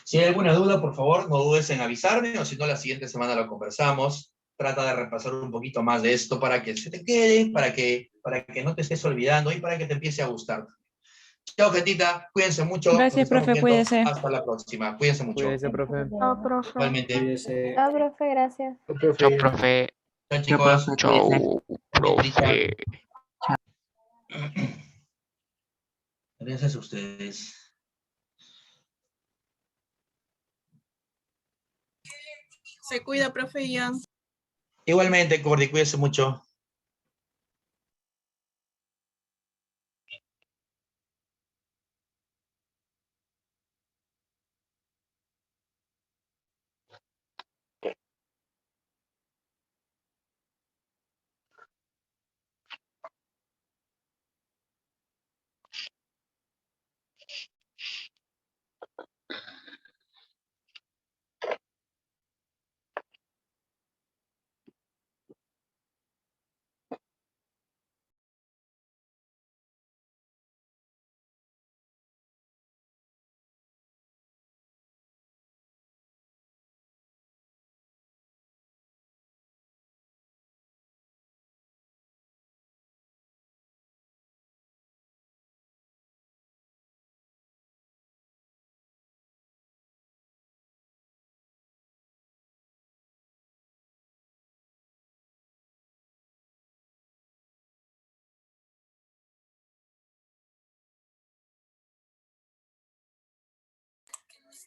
Si hay alguna duda, por favor, no dudes en avisarme, o si no, la siguiente semana lo conversamos. Trata de repasar un poquito más de esto para que se te quede, para que no te estés olvidando y para que te empiece a gustar. Chao, gentita. Cuídense mucho. Gracias, profe. Cuídese. Hasta la próxima. Cuídense mucho. Cuídense, profe. Chao, profe. Igualmente. Cuídese. Chao, profe, gracias. Chao, profe. Chao, chicos. Chao, profe. Gracias a ustedes. Se cuida, profe Ian. Igualmente, Cordy, cuídense mucho.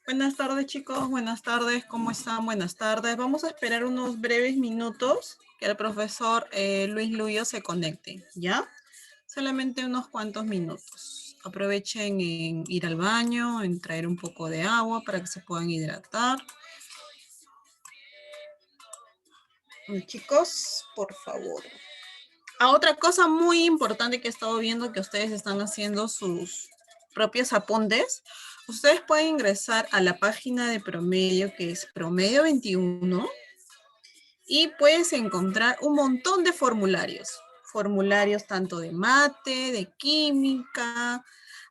Buenas tardes, chicos. Buenas tardes. ¿Cómo están? Buenas tardes. Vamos a esperar unos breves minutos que el profesor Luis Luyo se conecte, ¿ya? Solamente unos cuantos minutos. Aprovechen en ir al baño, en traer un poco de agua para que se puedan hidratar. Chicos, por favor. Otra cosa muy importante que he estado viendo que ustedes están haciendo sus propios apuntes. Ustedes pueden ingresar a la página de Promedio, que es Promedio 21, y puedes encontrar un montón de formularios. Formularios tanto de mate, de química.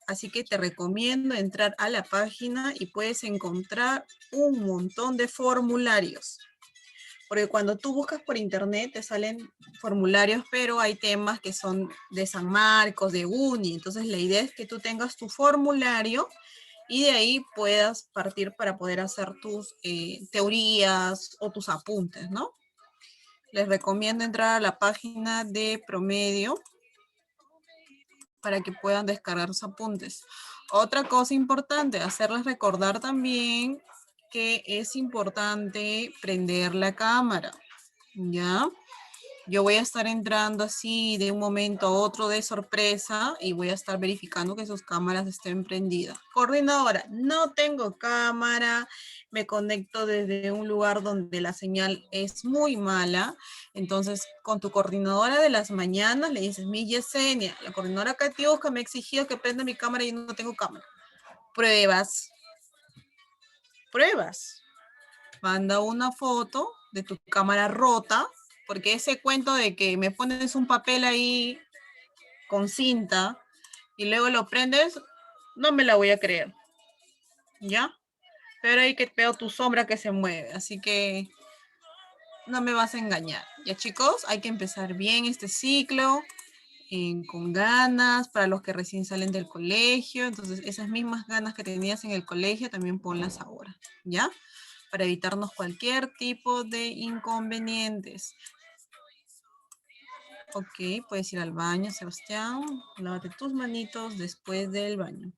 Así que te recomiendo entrar a la página y puedes encontrar un montón de formularios. Porque cuando tú buscas por internet te salen formularios, pero hay temas que son de San Marcos, de UNI. Entonces la idea es que tú tengas tu formulario y de ahí puedas partir para poder hacer tus teorías o tus apuntes, ¿no? Les recomiendo entrar a la página de Promedio para que puedan descargar sus apuntes. Otra cosa importante, hacerles recordar también que es importante prender la cámara, ¿ya? Yo voy a estar entrando así de un momento a otro de sorpresa y voy a estar verificando que sus cámaras estén prendidas. Coordinadora, no tengo cámara, me conecto desde un lugar donde la señal es muy mala. Entonces, con tu coordinadora de las mañanas le dices, mi Yesenia, la coordinadora Katiuska me ha exigido que prenda mi cámara y no tengo cámara. Pruebas. Pruebas. Manda una foto de tu cámara rota, porque ese cuento de que me pones un papel ahí con cinta y luego lo prendes, no me la voy a creer. ¿Ya? Pero ahí que veo tu sombra que se mueve, así que no me vas a engañar. Ya, chicos, hay que empezar bien este ciclo, con ganas, para los que recién salen del colegio. Entonces, esas mismas ganas que tenías en el colegio, también ponlas ahora, ¿ya? Para evitarnos cualquier tipo de inconvenientes. Ok, puedes ir al baño, Sebastián. Lávate tus manitos después del baño.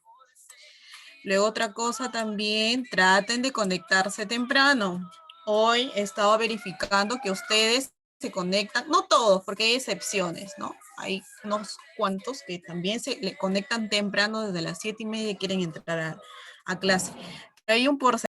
Luego otra cosa también, traten de conectarse temprano. Hoy he estado verificando que ustedes se conectan, no todos, porque hay excepciones, ¿no? Hay unos cuantos que también se le conectan temprano desde las 7:30 y quieren entrar a clase. Hay un porcentaje